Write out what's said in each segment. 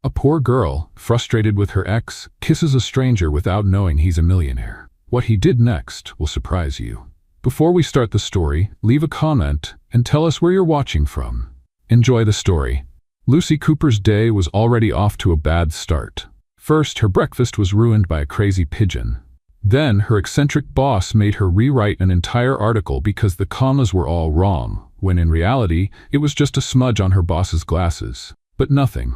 A poor girl, frustrated with her ex, kisses a stranger without knowing he's a millionaire. What he did next will surprise you. Before we start the story, leave a comment and tell us where you're watching from. Enjoy the story. Lucy Cooper's day was already off to a bad start. First, her breakfast was ruined by a crazy pigeon. Then, her eccentric boss made her rewrite an entire article because the commas were all wrong, when in reality, it was just a smudge on her boss's glasses. But nothing.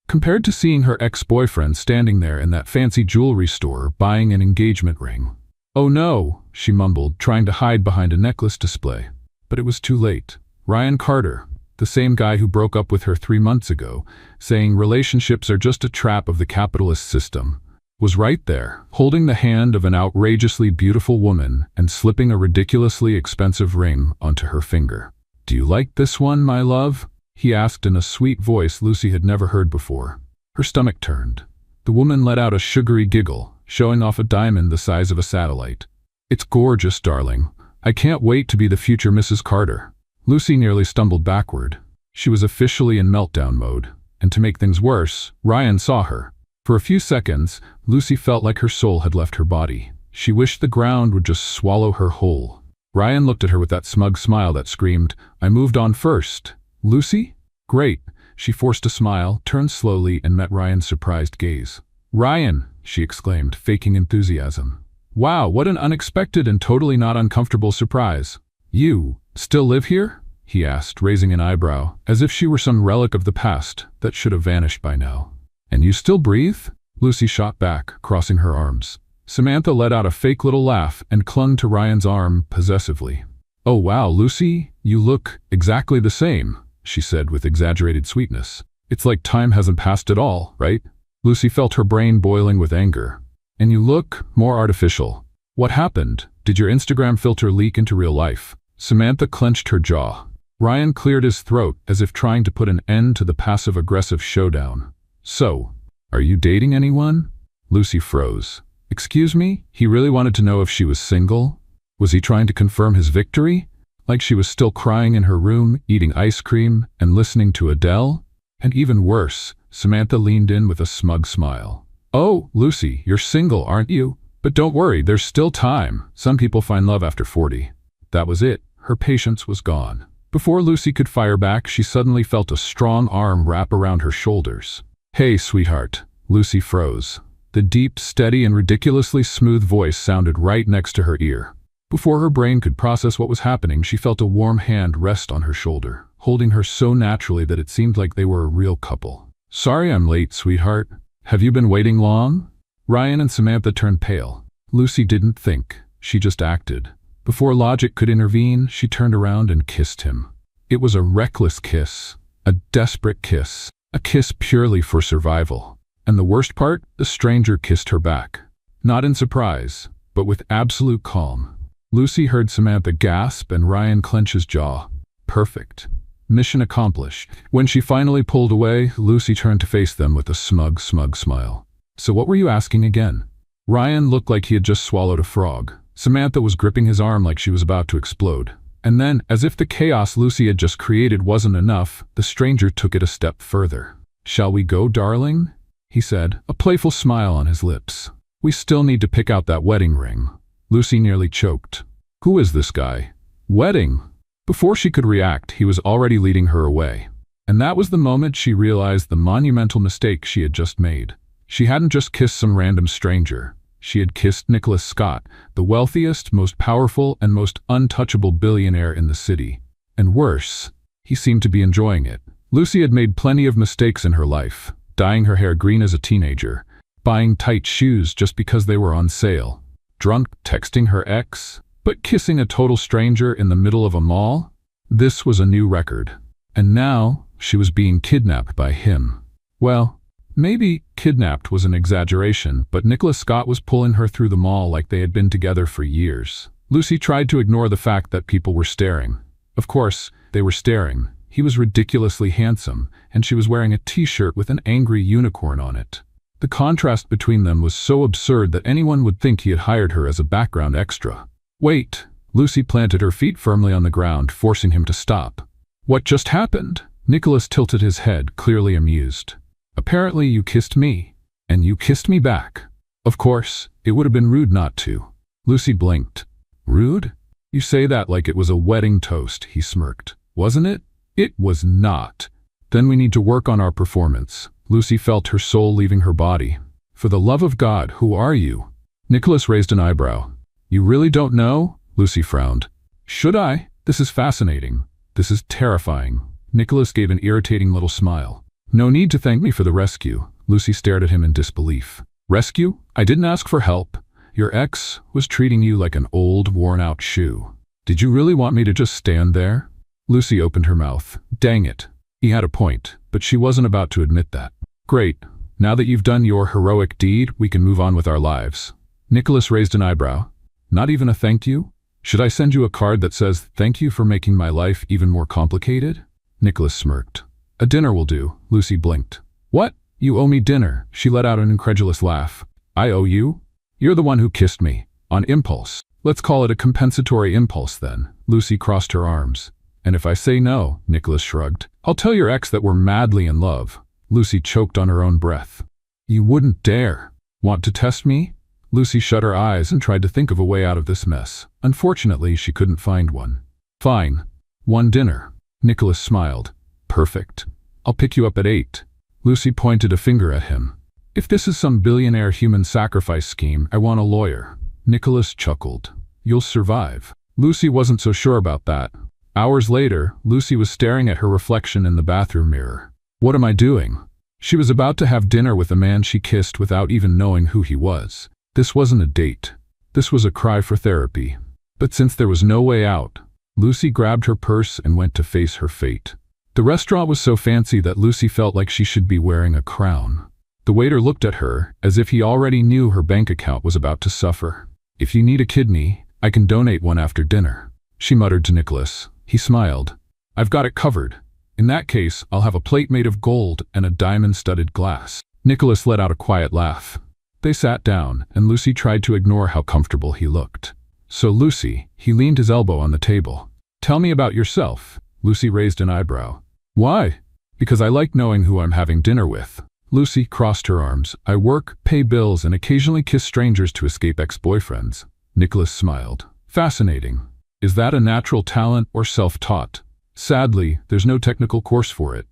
Compared to seeing her ex-boyfriend standing there in that fancy jewelry store buying an engagement ring. "Oh no," she mumbled, trying to hide behind a necklace display. But it was too late. Ryan Carter, the same guy who broke up with her 3 months ago, saying relationships are just a trap of the capitalist system, was right there, holding the hand of an outrageously beautiful woman and slipping a ridiculously expensive ring onto her finger. "Do you like this one, my love?" he asked in a sweet voice Lucy had never heard before. Her stomach turned. The woman let out a sugary giggle, showing off a diamond the size of a satellite. "It's gorgeous, darling. I can't wait to be the future Mrs. Carter." Lucy nearly stumbled backward. She was officially in meltdown mode, and to make things worse, Ryan saw her. For a few seconds, Lucy felt like her soul had left her body. She wished the ground would just swallow her whole. Ryan looked at her with that smug smile that screamed, "I moved on first." "Lucy? Great." She forced a smile, turned slowly, and met Ryan's surprised gaze. "Ryan," she exclaimed, faking enthusiasm. "Wow, what an unexpected and totally not uncomfortable surprise." "You still live here?" he asked, raising an eyebrow, as if she were some relic of the past that should have vanished by now. "And you still breathe?" Lucy shot back, crossing her arms. Samantha let out a fake little laugh and clung to Ryan's arm possessively. "Oh wow, Lucy, you look exactly the same," she said with exaggerated sweetness. "It's like time hasn't passed at all, right?" Lucy felt her brain boiling with anger. "And you look more artificial. What happened? Did your Instagram filter leak into real life?" Samantha clenched her jaw. Ryan cleared his throat as if trying to put an end to the passive-aggressive showdown. "So, are you dating anyone?" Lucy froze. "Excuse me?" He really wanted to know if she was single. Was he trying to confirm his victory? Like she was still crying in her room, eating ice cream, and listening to Adele? And even worse, Samantha leaned in with a smug smile. "Oh, Lucy, you're single, aren't you? But don't worry, there's still time. Some people find love after 40. That was it. Her patience was gone. Before Lucy could fire back, she suddenly felt a strong arm wrap around her shoulders. "Hey, sweetheart." Lucy froze. The deep, steady, and ridiculously smooth voice sounded right next to her ear. Before her brain could process what was happening, she felt a warm hand rest on her shoulder, holding her so naturally that it seemed like they were a real couple. "Sorry I'm late, sweetheart. Have you been waiting long?" Ryan and Samantha turned pale. Lucy didn't think. She just acted. Before logic could intervene, she turned around and kissed him. It was a reckless kiss, a desperate kiss, a kiss purely for survival. And the worst part, the stranger kissed her back. Not in surprise, but with absolute calm. Lucy heard Samantha gasp and Ryan clench his jaw. Perfect. Mission accomplished. When she finally pulled away, Lucy turned to face them with a smug smile. "So what were you asking again?" Ryan looked like he had just swallowed a frog. Samantha was gripping his arm like she was about to explode. And then, as if the chaos Lucy had just created wasn't enough, the stranger took it a step further. "Shall we go, darling?" he said, a playful smile on his lips. "We still need to pick out that wedding ring." Lucy nearly choked. Who is this guy? Wedding? Before she could react, he was already leading her away. And that was the moment she realized the monumental mistake she had just made. She hadn't just kissed some random stranger. She had kissed Nicholas Scott, the wealthiest, most powerful, and most untouchable billionaire in the city. And worse, he seemed to be enjoying it. Lucy had made plenty of mistakes in her life, dyeing her hair green as a teenager, buying tight shoes just because they were on sale, drunk texting her ex, but kissing a total stranger in the middle of a mall? This was a new record. And now, she was being kidnapped by him. Well, maybe kidnapped was an exaggeration, but Nicholas Scott was pulling her through the mall like they had been together for years. Lucy tried to ignore the fact that people were staring. Of course, they were staring. He was ridiculously handsome, and she was wearing a t-shirt with an angry unicorn on it. The contrast between them was so absurd that anyone would think he had hired her as a background extra. "Wait!" Lucy planted her feet firmly on the ground, forcing him to stop. "What just happened?" Nicholas tilted his head, clearly amused. Apparently you kissed me, and you kissed me back. Of course, it would have been rude not to. Lucy blinked. Rude? You say that like it was a wedding toast, he smirked. Wasn't it? It was not. Then we need to work on our performance. Lucy felt her soul leaving her body. For the love of God, who are you? Nicholas raised an eyebrow. You really don't know? Lucy frowned. Should I? This is fascinating. This is terrifying. Nicholas gave an irritating little smile. No need to thank me for the rescue. Lucy stared at him in disbelief. Rescue? I didn't ask for help. Your ex was treating you like an old, worn-out shoe. Did you really want me to just stand there? Lucy opened her mouth. Dang it. He had a point, but she wasn't about to admit that. Great. Now that you've done your heroic deed, we can move on with our lives. Nicholas raised an eyebrow. Not even a thank you? Should I send you a card that says, thank you for making my life even more complicated? Nicholas smirked. A dinner will do. Lucy blinked. What? You owe me dinner. She let out an incredulous laugh. I owe you? You're the one who kissed me. On impulse. Let's call it a compensatory impulse then. Lucy crossed her arms. And if I say no, Nicholas shrugged, I'll tell your ex that we're madly in love. Lucy choked on her own breath. You wouldn't dare. Want to test me? Lucy shut her eyes and tried to think of a way out of this mess. Unfortunately, she couldn't find one. Fine. One dinner. Nicholas smiled. Perfect. I'll pick you up at 8. Lucy pointed a finger at him. If this is some billionaire human sacrifice scheme, I want a lawyer. Nicholas chuckled. You'll survive. Lucy wasn't so sure about that. Hours later, Lucy was staring at her reflection in the bathroom mirror. What am I doing? She was about to have dinner with a man she kissed without even knowing who he was. This wasn't a date. This was a cry for therapy. But since there was no way out, Lucy grabbed her purse and went to face her fate. The restaurant was so fancy that Lucy felt like she should be wearing a crown. The waiter looked at her as if he already knew her bank account was about to suffer. If you need a kidney, I can donate one after dinner. She muttered to Nicholas. He smiled. I've got it covered. In that case, I'll have a plate made of gold and a diamond-studded glass. Nicholas let out a quiet laugh. They sat down, and Lucy tried to ignore how comfortable he looked. So Lucy, he leaned his elbow on the table. Tell me about yourself. Lucy raised an eyebrow. Why? Because I like knowing who I'm having dinner with. Lucy crossed her arms. I work, pay bills, and occasionally kiss strangers to escape ex-boyfriends. Nicholas smiled. Fascinating. Is that a natural talent or self-taught? Sadly, there's no technical course for it.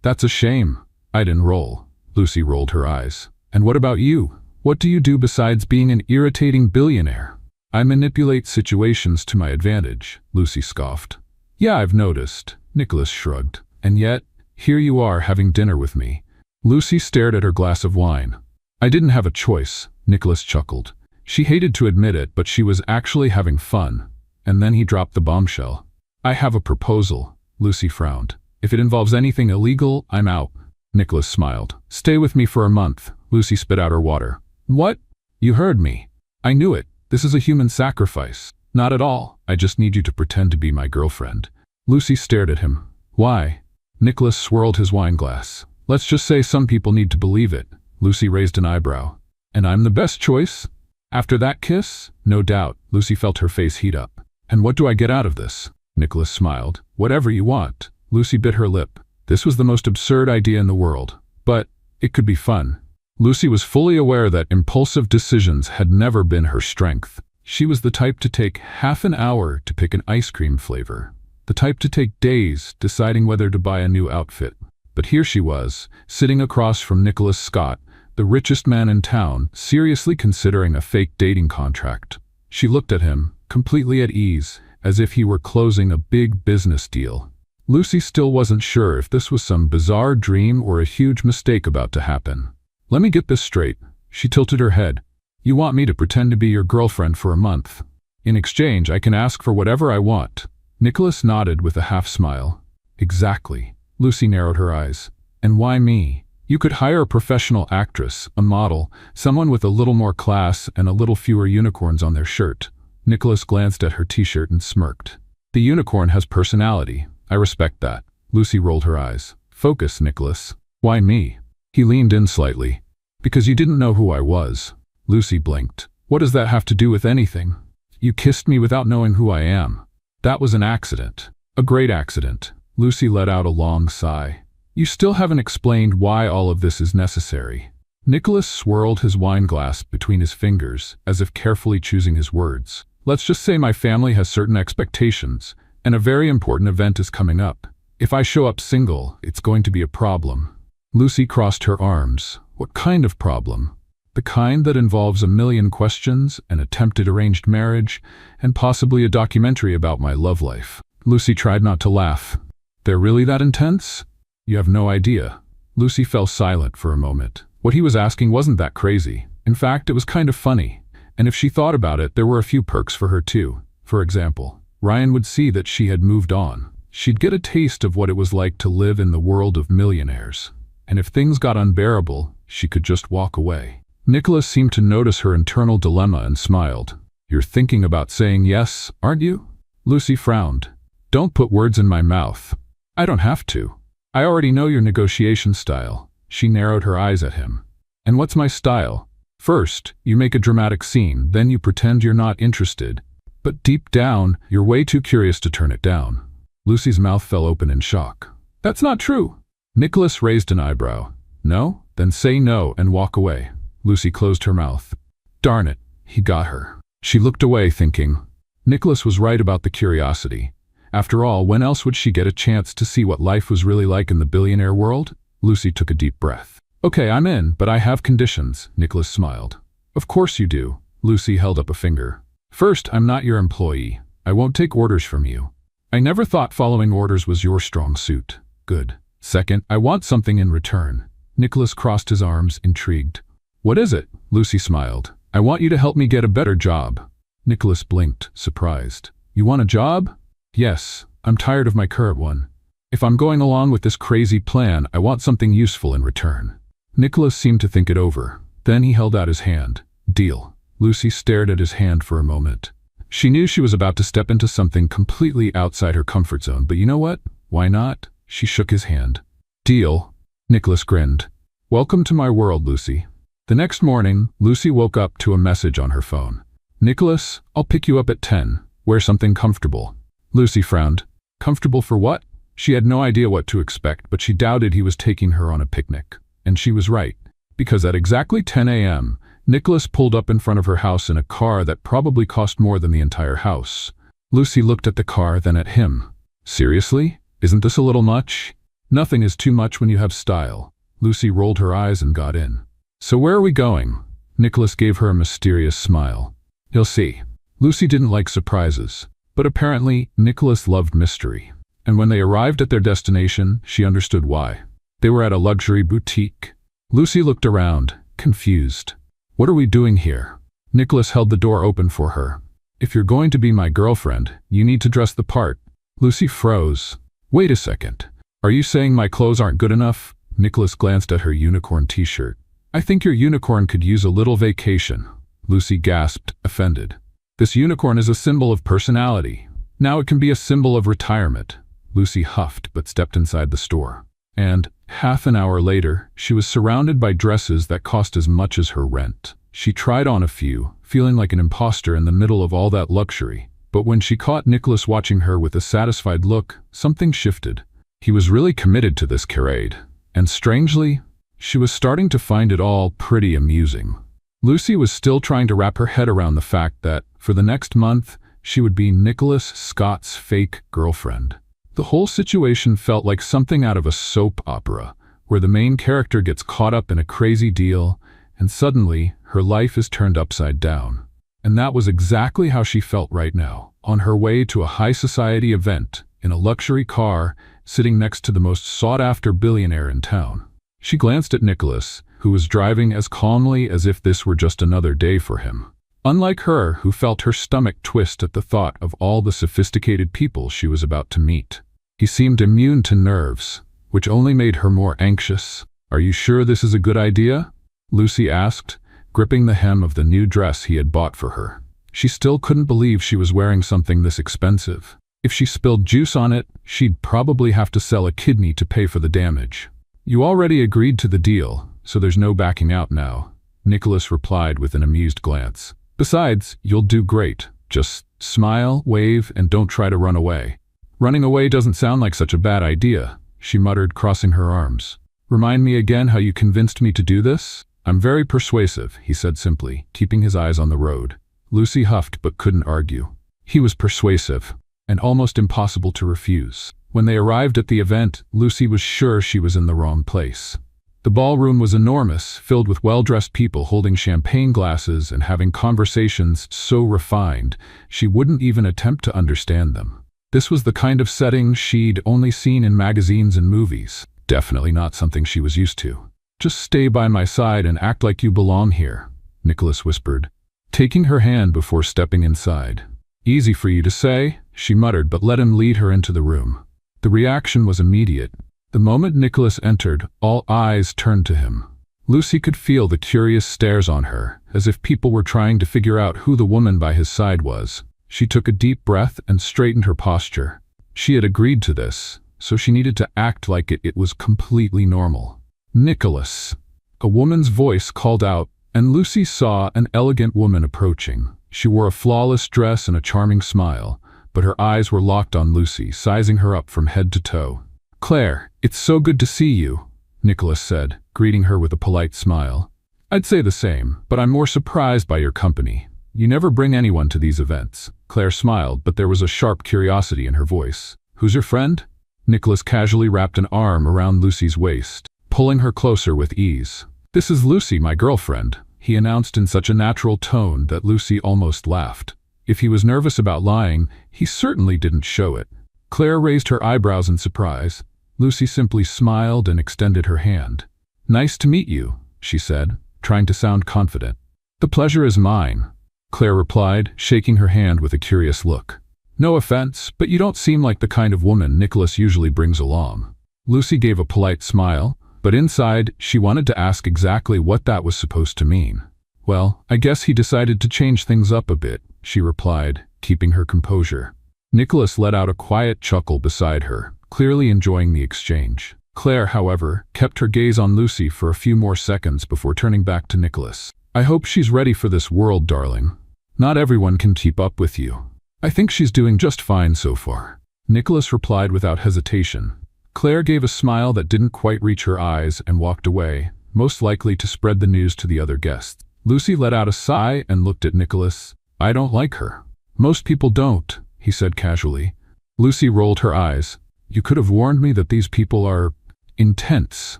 That's a shame. I'd enroll. Lucy rolled her eyes. And what about you? What do you do besides being an irritating billionaire? I manipulate situations to my advantage, Lucy scoffed. Yeah, I've noticed. Nicholas shrugged. And yet, here you are having dinner with me. Lucy stared at her glass of wine. I didn't have a choice, Nicholas chuckled. She hated to admit it, but she was actually having fun. And then he dropped the bombshell. I have a proposal. Lucy frowned. If it involves anything illegal, I'm out. Nicholas smiled. Stay with me for a month. Lucy spit out her water. What? You heard me. I knew it. This is a human sacrifice. Not at all. I just need you to pretend to be my girlfriend. Lucy stared at him. Why? Nicholas swirled his wine glass. Let's just say some people need to believe it. Lucy raised an eyebrow. And I'm the best choice? After that kiss? No doubt. Lucy felt her face heat up. And what do I get out of this? Nicholas smiled. Whatever you want. Lucy bit her lip. This was the most absurd idea in the world. But it could be fun. Lucy was fully aware that impulsive decisions had never been her strength. She was the type to take half an hour to pick an ice cream flavor. The type to take days deciding whether to buy a new outfit. But here she was, sitting across from Nicholas Scott, the richest man in town, seriously considering a fake dating contract. She looked at him, completely at ease, as if he were closing a big business deal. Lucy still wasn't sure if this was some bizarre dream or a huge mistake about to happen. Let me get this straight. She tilted her head. You want me to pretend to be your girlfriend for a month. In exchange, I can ask for whatever I want. Nicholas nodded with a half smile. Exactly. Lucy narrowed her eyes. And why me? You could hire a professional actress, a model, someone with a little more class and a little fewer unicorns on their shirt. Nicholas glanced at her t-shirt and smirked. The unicorn has personality. I respect that. Lucy rolled her eyes. Focus, Nicholas. Why me? He leaned in slightly. Because you didn't know who I was. Lucy blinked. What does that have to do with anything? You kissed me without knowing who I am. That was an accident. A great accident. Lucy let out a long sigh. You still haven't explained why all of this is necessary. Nicholas swirled his wine glass between his fingers, as if carefully choosing his words. Let's just say my family has certain expectations, and a very important event is coming up. If I show up single, it's going to be a problem. Lucy crossed her arms. What kind of problem? The kind that involves a million questions, an attempted arranged marriage, and possibly a documentary about my love life. Lucy tried not to laugh. They're really that intense? You have no idea. Lucy fell silent for a moment. What he was asking wasn't that crazy. In fact, it was kind of funny. And if she thought about it, there were a few perks for her too. For example, Ryan would see that she had moved on. She'd get a taste of what it was like to live in the world of millionaires. And if things got unbearable, she could just walk away. Nicholas seemed to notice her internal dilemma and smiled. You're thinking about saying yes, aren't you? Lucy frowned. Don't put words in my mouth. I don't have to. I already know your negotiation style. She narrowed her eyes at him. And what's my style? First, you make a dramatic scene, then you pretend you're not interested. But deep down, you're way too curious to turn it down. Lucy's mouth fell open in shock. That's not true. Nicholas raised an eyebrow. No? Then say no and walk away. Lucy closed her mouth. Darn it, he got her. She looked away, thinking, Nicholas was right about the curiosity. After all, when else would she get a chance to see what life was really like in the billionaire world? Lucy took a deep breath. Okay, I'm in, but I have conditions, Nicholas smiled. Of course you do. Lucy held up a finger. First, I'm not your employee. I won't take orders from you. I never thought following orders was your strong suit. Good. Second, I want something in return. Nicholas crossed his arms, intrigued. What is it? Lucy smiled. I want you to help me get a better job. Nicholas blinked, surprised. You want a job? Yes, I'm tired of my current one. If I'm going along with this crazy plan, I want something useful in return. Nicholas seemed to think it over. Then he held out his hand. Deal. Lucy stared at his hand for a moment. She knew she was about to step into something completely outside her comfort zone, but you know what? Why not? She shook his hand. Deal. Nicholas grinned. Welcome to my world, Lucy. The next morning, Lucy woke up to a message on her phone. Nicholas, I'll pick you up at 10. Wear something comfortable. Lucy frowned. Comfortable for what? She had no idea what to expect, but she doubted he was taking her on a picnic. And she was right. Because at exactly 10 a.m., Nicholas pulled up in front of her house in a car that probably cost more than the entire house. Lucy looked at the car, then at him. Seriously? Isn't this a little much? Nothing is too much when you have style. Lucy rolled her eyes and got in. So where are we going? Nicholas gave her a mysterious smile. You'll see. Lucy didn't like surprises. But apparently, Nicholas loved mystery. And when they arrived at their destination, she understood why. They were at a luxury boutique. Lucy looked around, confused. What are we doing here? Nicholas held the door open for her. If you're going to be my girlfriend, you need to dress the part. Lucy froze. Wait a second. Are you saying my clothes aren't good enough? Nicholas glanced at her unicorn t-shirt. I think your unicorn could use a little vacation. Lucy gasped, offended. This unicorn is a symbol of personality. Now it can be a symbol of retirement. Lucy huffed but stepped inside the store. And, half an hour later, she was surrounded by dresses that cost as much as her rent. She tried on a few, feeling like an imposter in the middle of all that luxury. But when she caught Nicholas watching her with a satisfied look, something shifted. He was really committed to this charade. And strangely, she was starting to find it all pretty amusing. Lucy was still trying to wrap her head around the fact that, for the next month, she would be Nicholas Scott's fake girlfriend. The whole situation felt like something out of a soap opera, where the main character gets caught up in a crazy deal, and suddenly, her life is turned upside down. And that was exactly how she felt right now, on her way to a high society event, in a luxury car, sitting next to the most sought-after billionaire in town. She glanced at Nicholas, who was driving as calmly as if this were just another day for him. Unlike her, who felt her stomach twist at the thought of all the sophisticated people she was about to meet. He seemed immune to nerves, which only made her more anxious. Are you sure this is a good idea? Lucy asked, gripping the hem of the new dress he had bought for her. She still couldn't believe she was wearing something this expensive. If she spilled juice on it, she'd probably have to sell a kidney to pay for the damage. You already agreed to the deal, so there's no backing out now, Nicholas replied with an amused glance. Besides, you'll do great. Just smile, wave, and don't try to run away. Running away doesn't sound like such a bad idea, she muttered, crossing her arms. Remind me again how you convinced me to do this? I'm very persuasive, he said simply, keeping his eyes on the road. Lucy huffed but couldn't argue. He was persuasive, and almost impossible to refuse. When they arrived at the event, Lucy was sure she was in the wrong place. The ballroom was enormous, filled with well-dressed people holding champagne glasses and having conversations so refined she wouldn't even attempt to understand them. This was the kind of setting she'd only seen in magazines and movies. Definitely not something she was used to. Just stay by my side and act like you belong here, Nicholas whispered, taking her hand before stepping inside. Easy for you to say, she muttered, but let him lead her into the room. The reaction was immediate. The moment Nicholas entered, all eyes turned to him. Lucy could feel the curious stares on her, as if people were trying to figure out who the woman by his side was. She took a deep breath and straightened her posture. She had agreed to this, so she needed to act like it was completely normal. Nicholas. A woman's voice called out, and Lucy saw an elegant woman approaching. She wore a flawless dress and a charming smile, but her eyes were locked on Lucy, sizing her up from head to toe. Claire, it's so good to see you, Nicholas said, greeting her with a polite smile. I'd say the same, but I'm more surprised by your company. You never bring anyone to these events. Claire smiled, but there was a sharp curiosity in her voice. Who's your friend? Nicholas casually wrapped an arm around Lucy's waist, pulling her closer with ease. This is Lucy, my girlfriend, he announced in such a natural tone that Lucy almost laughed. If he was nervous about lying, he certainly didn't show it. Claire raised her eyebrows in surprise. Lucy simply smiled and extended her hand. Nice to meet you, she said, trying to sound confident. The pleasure is mine, Claire replied, shaking her hand with a curious look. No offense, but you don't seem like the kind of woman Nicholas usually brings along. Lucy gave a polite smile, but inside she wanted to ask exactly what that was supposed to mean. Well, I guess he decided to change things up a bit, she replied, keeping her composure. Nicholas let out a quiet chuckle beside her, clearly enjoying the exchange. Claire, however, kept her gaze on Lucy for a few more seconds before turning back to Nicholas. I hope she's ready for this world, darling. Not everyone can keep up with you. I think she's doing just fine so far, Nicholas replied without hesitation. Claire gave a smile that didn't quite reach her eyes and walked away, most likely to spread the news to the other guests. Lucy let out a sigh and looked at Nicholas. I don't like her. Most people don't, he said casually. Lucy rolled her eyes. You could have warned me that these people are intense.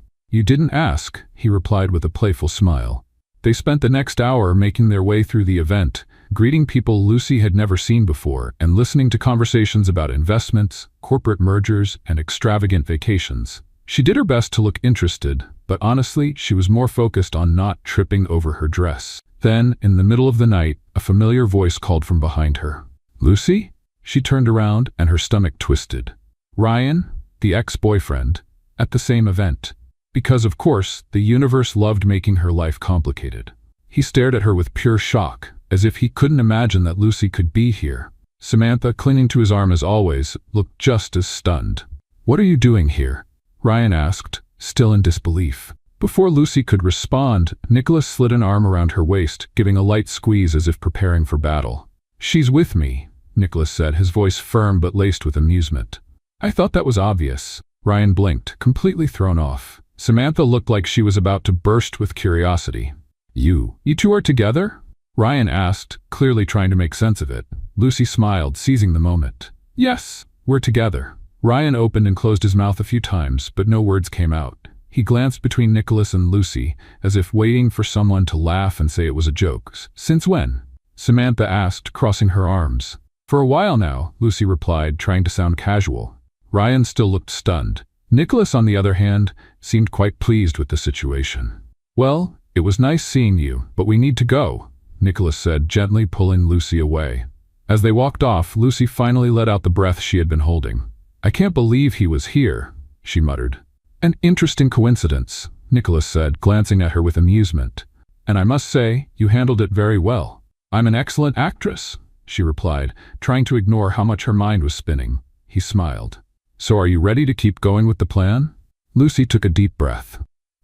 You didn't ask, he replied with a playful smile. They spent the next hour making their way through the event, greeting people Lucy had never seen before and listening to conversations about investments, corporate mergers, and extravagant vacations. She did her best to look interested, but honestly, she was more focused on not tripping over her dress. Then, in the middle of the night, a familiar voice called from behind her. Lucy? She turned around and her stomach twisted. Ryan, the ex-boyfriend, at the same event. Because, of course, the universe loved making her life complicated. He stared at her with pure shock, as if he couldn't imagine that Lucy could be here. Samantha, clinging to his arm as always, looked just as stunned. What are you doing here? Ryan asked, still in disbelief. Before Lucy could respond, Nicholas slid an arm around her waist, giving a light squeeze as if preparing for battle. She's with me, Nicholas said, his voice firm but laced with amusement. I thought that was obvious. Ryan blinked, completely thrown off. Samantha looked like she was about to burst with curiosity. You two are together? Ryan asked, clearly trying to make sense of it. Lucy smiled, seizing the moment. Yes, we're together. Ryan opened and closed his mouth a few times, but no words came out. He glanced between Nicholas and Lucy, as if waiting for someone to laugh and say it was a joke. Since when? Samantha asked, crossing her arms. For a while now, Lucy replied, trying to sound casual. Ryan still looked stunned. Nicholas, on the other hand, seemed quite pleased with the situation. Well, it was nice seeing you, but we need to go, Nicholas said, gently pulling Lucy away. As they walked off, Lucy finally let out the breath she had been holding. I can't believe he was here, she muttered. An interesting coincidence, Nicholas said, glancing at her with amusement. And I must say, you handled it very well. I'm an excellent actress, she replied, trying to ignore how much her mind was spinning. He smiled. So are you ready to keep going with the plan? Lucy took a deep breath.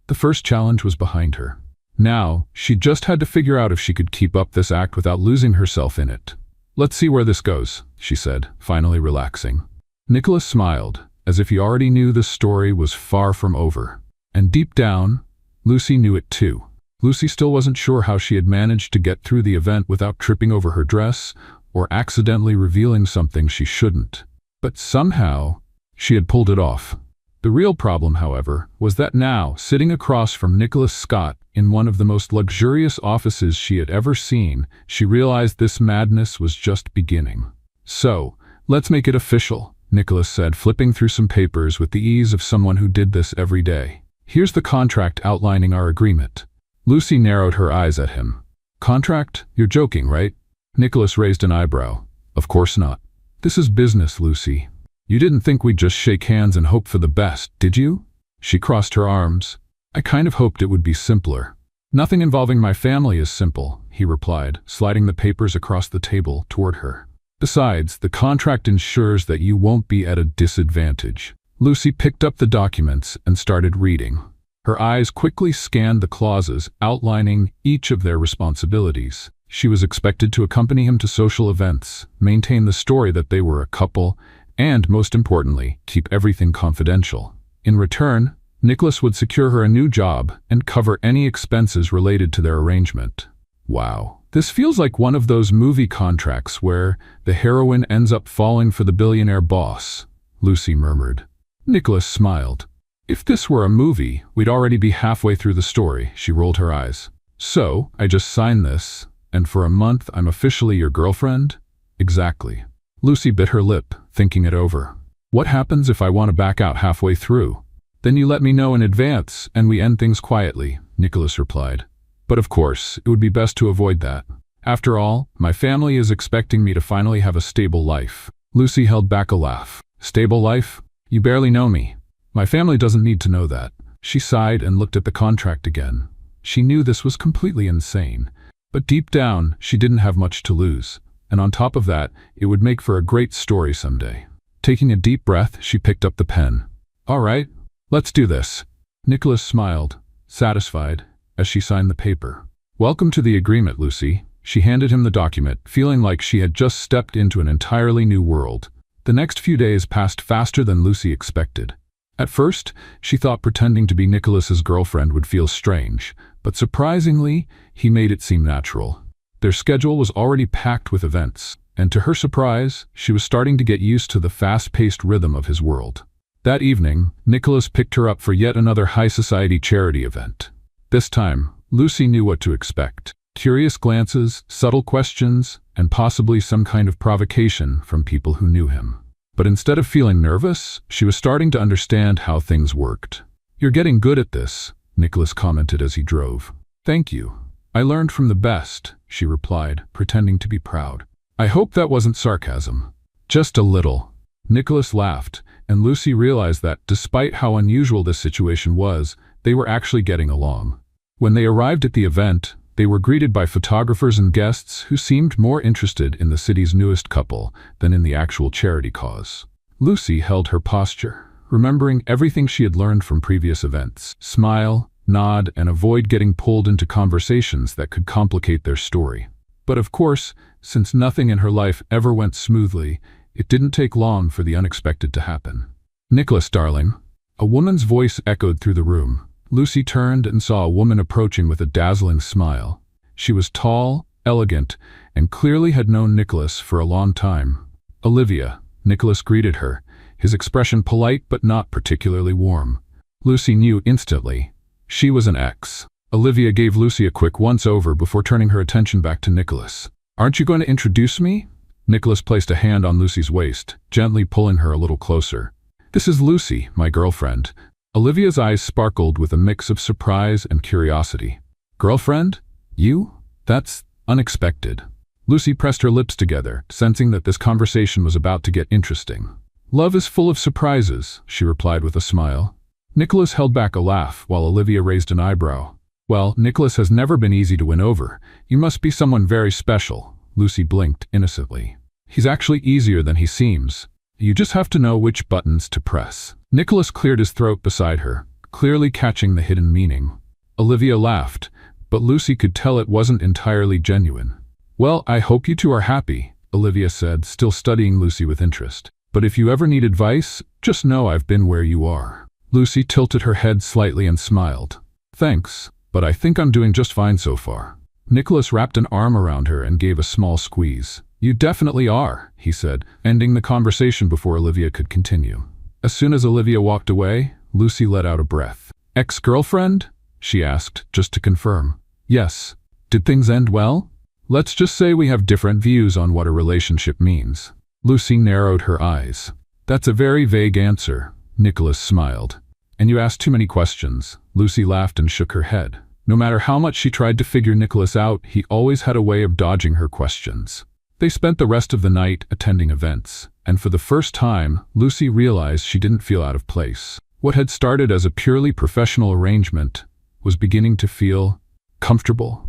The first challenge was behind her. Now, she just had to figure out if she could keep up this act without losing herself in it. Let's see where this goes, she said, finally relaxing. Nicholas smiled, as if he already knew the story was far from over. And deep down, Lucy knew it too. Lucy still wasn't sure how she had managed to get through the event without tripping over her dress or accidentally revealing something she shouldn't. But somehow, she had pulled it off. The real problem, however, was that now, sitting across from Nicholas Scott in one of the most luxurious offices she had ever seen, she realized this madness was just beginning. "So, let's make it official," Nicholas said, flipping through some papers with the ease of someone who did this every day. "Here's the contract outlining our agreement." Lucy narrowed her eyes at him. "Contract? You're joking, right?" Nicholas raised an eyebrow. "Of course not. This is business, Lucy. You didn't think we'd just shake hands and hope for the best, did you?" She crossed her arms. "I kind of hoped it would be simpler." "Nothing involving my family is simple," he replied, sliding the papers across the table toward her. "Besides, the contract ensures that you won't be at a disadvantage." Lucy picked up the documents and started reading. Her eyes quickly scanned the clauses outlining each of their responsibilities. She was expected to accompany him to social events, maintain the story that they were a couple, and, most importantly, keep everything confidential. In return, Nicholas would secure her a new job and cover any expenses related to their arrangement. Wow. This feels like one of those movie contracts where the heroine ends up falling for the billionaire boss, Lucy murmured. Nicholas smiled. "If this were a movie, we'd already be halfway through the story," she rolled her eyes. "So, I just signed this, and for a month I'm officially your girlfriend?" "Exactly." Lucy bit her lip, thinking it over. "What happens if I want to back out halfway through?" "Then you let me know in advance, and we end things quietly," Nicholas replied. "But of course, it would be best to avoid that. After all, my family is expecting me to finally have a stable life." Lucy held back a laugh. "Stable life? You barely know me. My family doesn't need to know that." She sighed and looked at the contract again. She knew this was completely insane. But deep down, she didn't have much to lose. And on top of that, it would make for a great story someday. Taking a deep breath, she picked up the pen. "All right, let's do this." Nicholas smiled, satisfied, as she signed the paper. "Welcome to the agreement, Lucy." She handed him the document, feeling like she had just stepped into an entirely new world. The next few days passed faster than Lucy expected. At first, she thought pretending to be Nicholas's girlfriend would feel strange, but surprisingly, he made it seem natural. Their schedule was already packed with events, and to her surprise, she was starting to get used to the fast-paced rhythm of his world. That evening, Nicholas picked her up for yet another high-society charity event. This time, Lucy knew what to expect. Curious glances, subtle questions, and possibly some kind of provocation from people who knew him. But instead of feeling nervous, she was starting to understand how things worked. "You're getting good at this," Nicholas commented as he drove. "Thank you. I learned from the best," she replied, pretending to be proud. "I hope that wasn't sarcasm." "Just a little." Nicholas laughed, and Lucy realized that, despite how unusual this situation was, they were actually getting along. When they arrived at the event, they were greeted by photographers and guests who seemed more interested in the city's newest couple than in the actual charity cause. Lucy held her posture, remembering everything she had learned from previous events. Smile, nod, and avoid getting pulled into conversations that could complicate their story. But of course, since nothing in her life ever went smoothly, it didn't take long for the unexpected to happen. "Nicholas, darling." A woman's voice echoed through the room. Lucy turned and saw a woman approaching with a dazzling smile. She was tall, elegant, and clearly had known Nicholas for a long time. "Olivia," Nicholas greeted her, his expression polite but not particularly warm. Lucy knew instantly. She was an ex. Olivia gave Lucy a quick once-over before turning her attention back to Nicholas. "Aren't you going to introduce me?" Nicholas placed a hand on Lucy's waist, gently pulling her a little closer. "This is Lucy, my girlfriend." Olivia's eyes sparkled with a mix of surprise and curiosity. "Girlfriend? You? That's unexpected." Lucy pressed her lips together, sensing that this conversation was about to get interesting. "Love is full of surprises," she replied with a smile. Nicholas held back a laugh while Olivia raised an eyebrow. "Well, Nicholas has never been easy to win over. You must be someone very special." Lucy blinked innocently. "He's actually easier than he seems. You just have to know which buttons to press." Nicholas cleared his throat beside her, clearly catching the hidden meaning. Olivia laughed, but Lucy could tell it wasn't entirely genuine. "Well, I hope you two are happy," Olivia said, still studying Lucy with interest. "But if you ever need advice, Just know I've been where you are." Lucy tilted her head slightly and smiled. "Thanks, but I think I'm doing just fine so far." Nicholas wrapped an arm around her and gave a small squeeze. "You definitely are," he said, ending the conversation before Olivia could continue. As soon as Olivia walked away, Lucy let out a breath. "Ex-girlfriend?" she asked, just to confirm. "Yes. Did things end well?" "Let's just say we have different views on what a relationship means." Lucy narrowed her eyes. "That's a very vague answer," Nicholas smiled. "And you asked too many questions." Lucy laughed and shook her head. No matter how much she tried to figure Nicholas out, he always had a way of dodging her questions. They spent the rest of the night attending events, and for the first time, Lucy realized she didn't feel out of place. What had started as a purely professional arrangement was beginning to feel comfortable.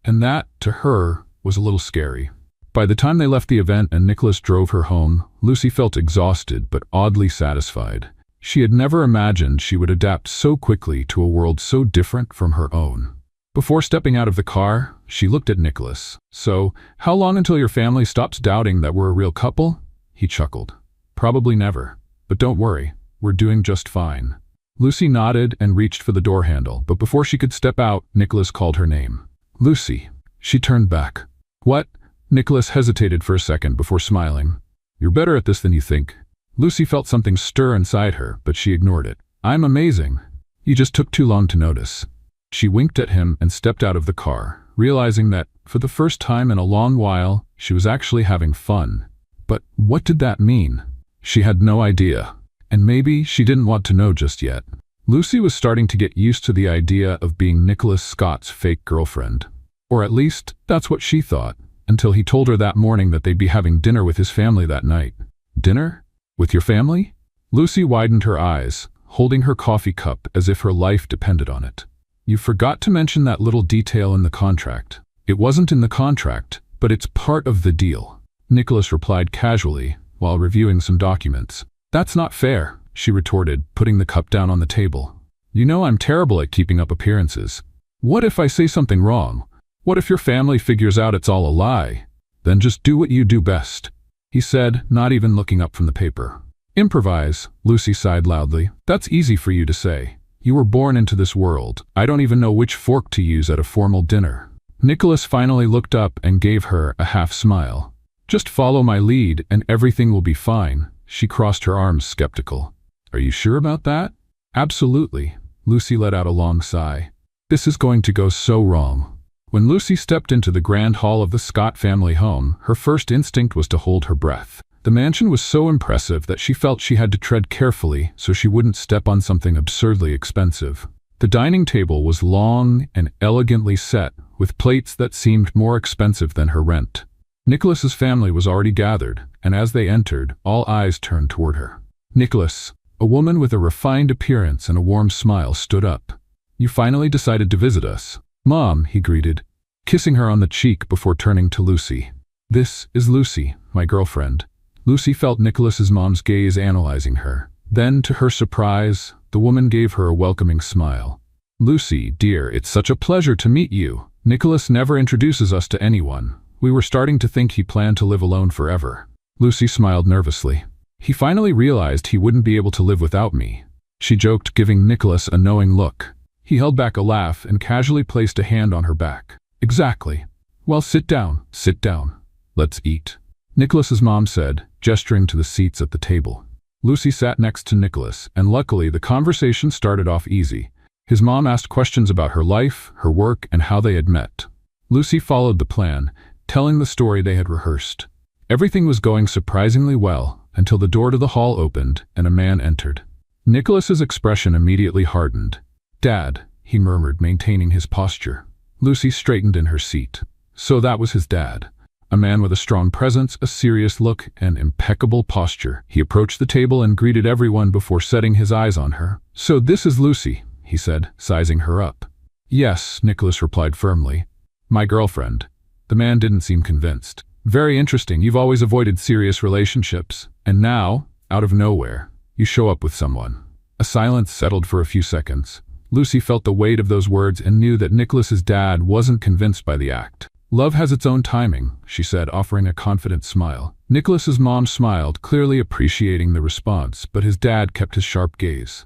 And that, to her, was a little scary. By the time they left the event and Nicholas drove her home, Lucy felt exhausted but oddly satisfied. She had never imagined she would adapt so quickly to a world so different from her own. Before stepping out of the car, she looked at Nicholas. "So, how long until your family stops doubting that we're a real couple?" He chuckled. "Probably never. But don't worry, we're doing just fine." Lucy nodded and reached for the door handle, but before she could step out, Nicholas called her name. "Lucy." She turned back. "What?" Nicholas hesitated for a second before smiling. "You're better at this than you think." Lucy felt something stir inside her, but she ignored it. "I'm amazing. You just took too long to notice." She winked at him and stepped out of the car, realizing that, for the first time in a long while, she was actually having fun. But what did that mean? She had no idea. And maybe she didn't want to know just yet. Lucy was starting to get used to the idea of being Nicholas Scott's fake girlfriend. Or at least, that's what she thought, until he told her that morning that they'd be having dinner with his family that night. "Dinner? With your family?" Lucy widened her eyes, holding her coffee cup as if her life depended on it. "You forgot to mention that little detail in the contract." "It wasn't in the contract, but it's part of the deal," Nicholas replied casually, while reviewing some documents. "That's not fair," she retorted, putting the cup down on the table. "You know I'm terrible at keeping up appearances. What if I say something wrong? What if your family figures out it's all a lie? Then just do what you do best," he said, not even looking up from the paper. "Improvise," Lucy sighed loudly. "That's easy for you to say. You were born into this world. I don't even know which fork to use at a formal dinner." Nicholas finally looked up and gave her a half smile. "Just follow my lead and everything will be fine." She crossed her arms, skeptical. "Are you sure about that?" "Absolutely." Lucy let out a long sigh. "This is going to go so wrong." When Lucy stepped into the grand hall of the Scott family home, her first instinct was to hold her breath. The mansion was so impressive that she felt she had to tread carefully so she wouldn't step on something absurdly expensive. The dining table was long and elegantly set, with plates that seemed more expensive than her rent. Nicholas's family was already gathered, and as they entered, all eyes turned toward her. Nicholas, a woman with a refined appearance and a warm smile, stood up. "You finally decided to visit us." "Mom," he greeted, kissing her on the cheek before turning to Lucy. "This is Lucy, my girlfriend." Lucy felt Nicholas's mom's gaze analyzing her. Then, to her surprise, the woman gave her a welcoming smile. "Lucy, dear, it's such a pleasure to meet you. Nicholas never introduces us to anyone. We were starting to think he planned to live alone forever." Lucy smiled nervously. "He finally realized he wouldn't be able to live without me," she joked, giving Nicholas a knowing look. He held back a laugh and casually placed a hand on her back. "Exactly. Well, sit down, sit down. Let's eat," Nicholas's mom said, gesturing to the seats at the table. Lucy sat next to Nicholas, and luckily the conversation started off easy. His mom asked questions about her life, her work, and how they had met. Lucy followed the plan, telling the story they had rehearsed. Everything was going surprisingly well until the door to the hall opened and a man entered. Nicholas's expression immediately hardened. "Dad," he murmured, maintaining his posture. Lucy straightened in her seat. So that was his dad. A man with a strong presence, a serious look, and impeccable posture. He approached the table and greeted everyone before setting his eyes on her. "So this is Lucy," he said, sizing her up. "Yes," Nicholas replied firmly. "My girlfriend." The man didn't seem convinced. "Very interesting. You've always avoided serious relationships. And now, out of nowhere, you show up with someone." A silence settled for a few seconds. Lucy felt the weight of those words and knew that Nicholas's dad wasn't convinced by the act. Love has its own timing, she said, offering a confident smile. Nicholas's mom smiled, clearly appreciating the response, but his dad kept his sharp gaze.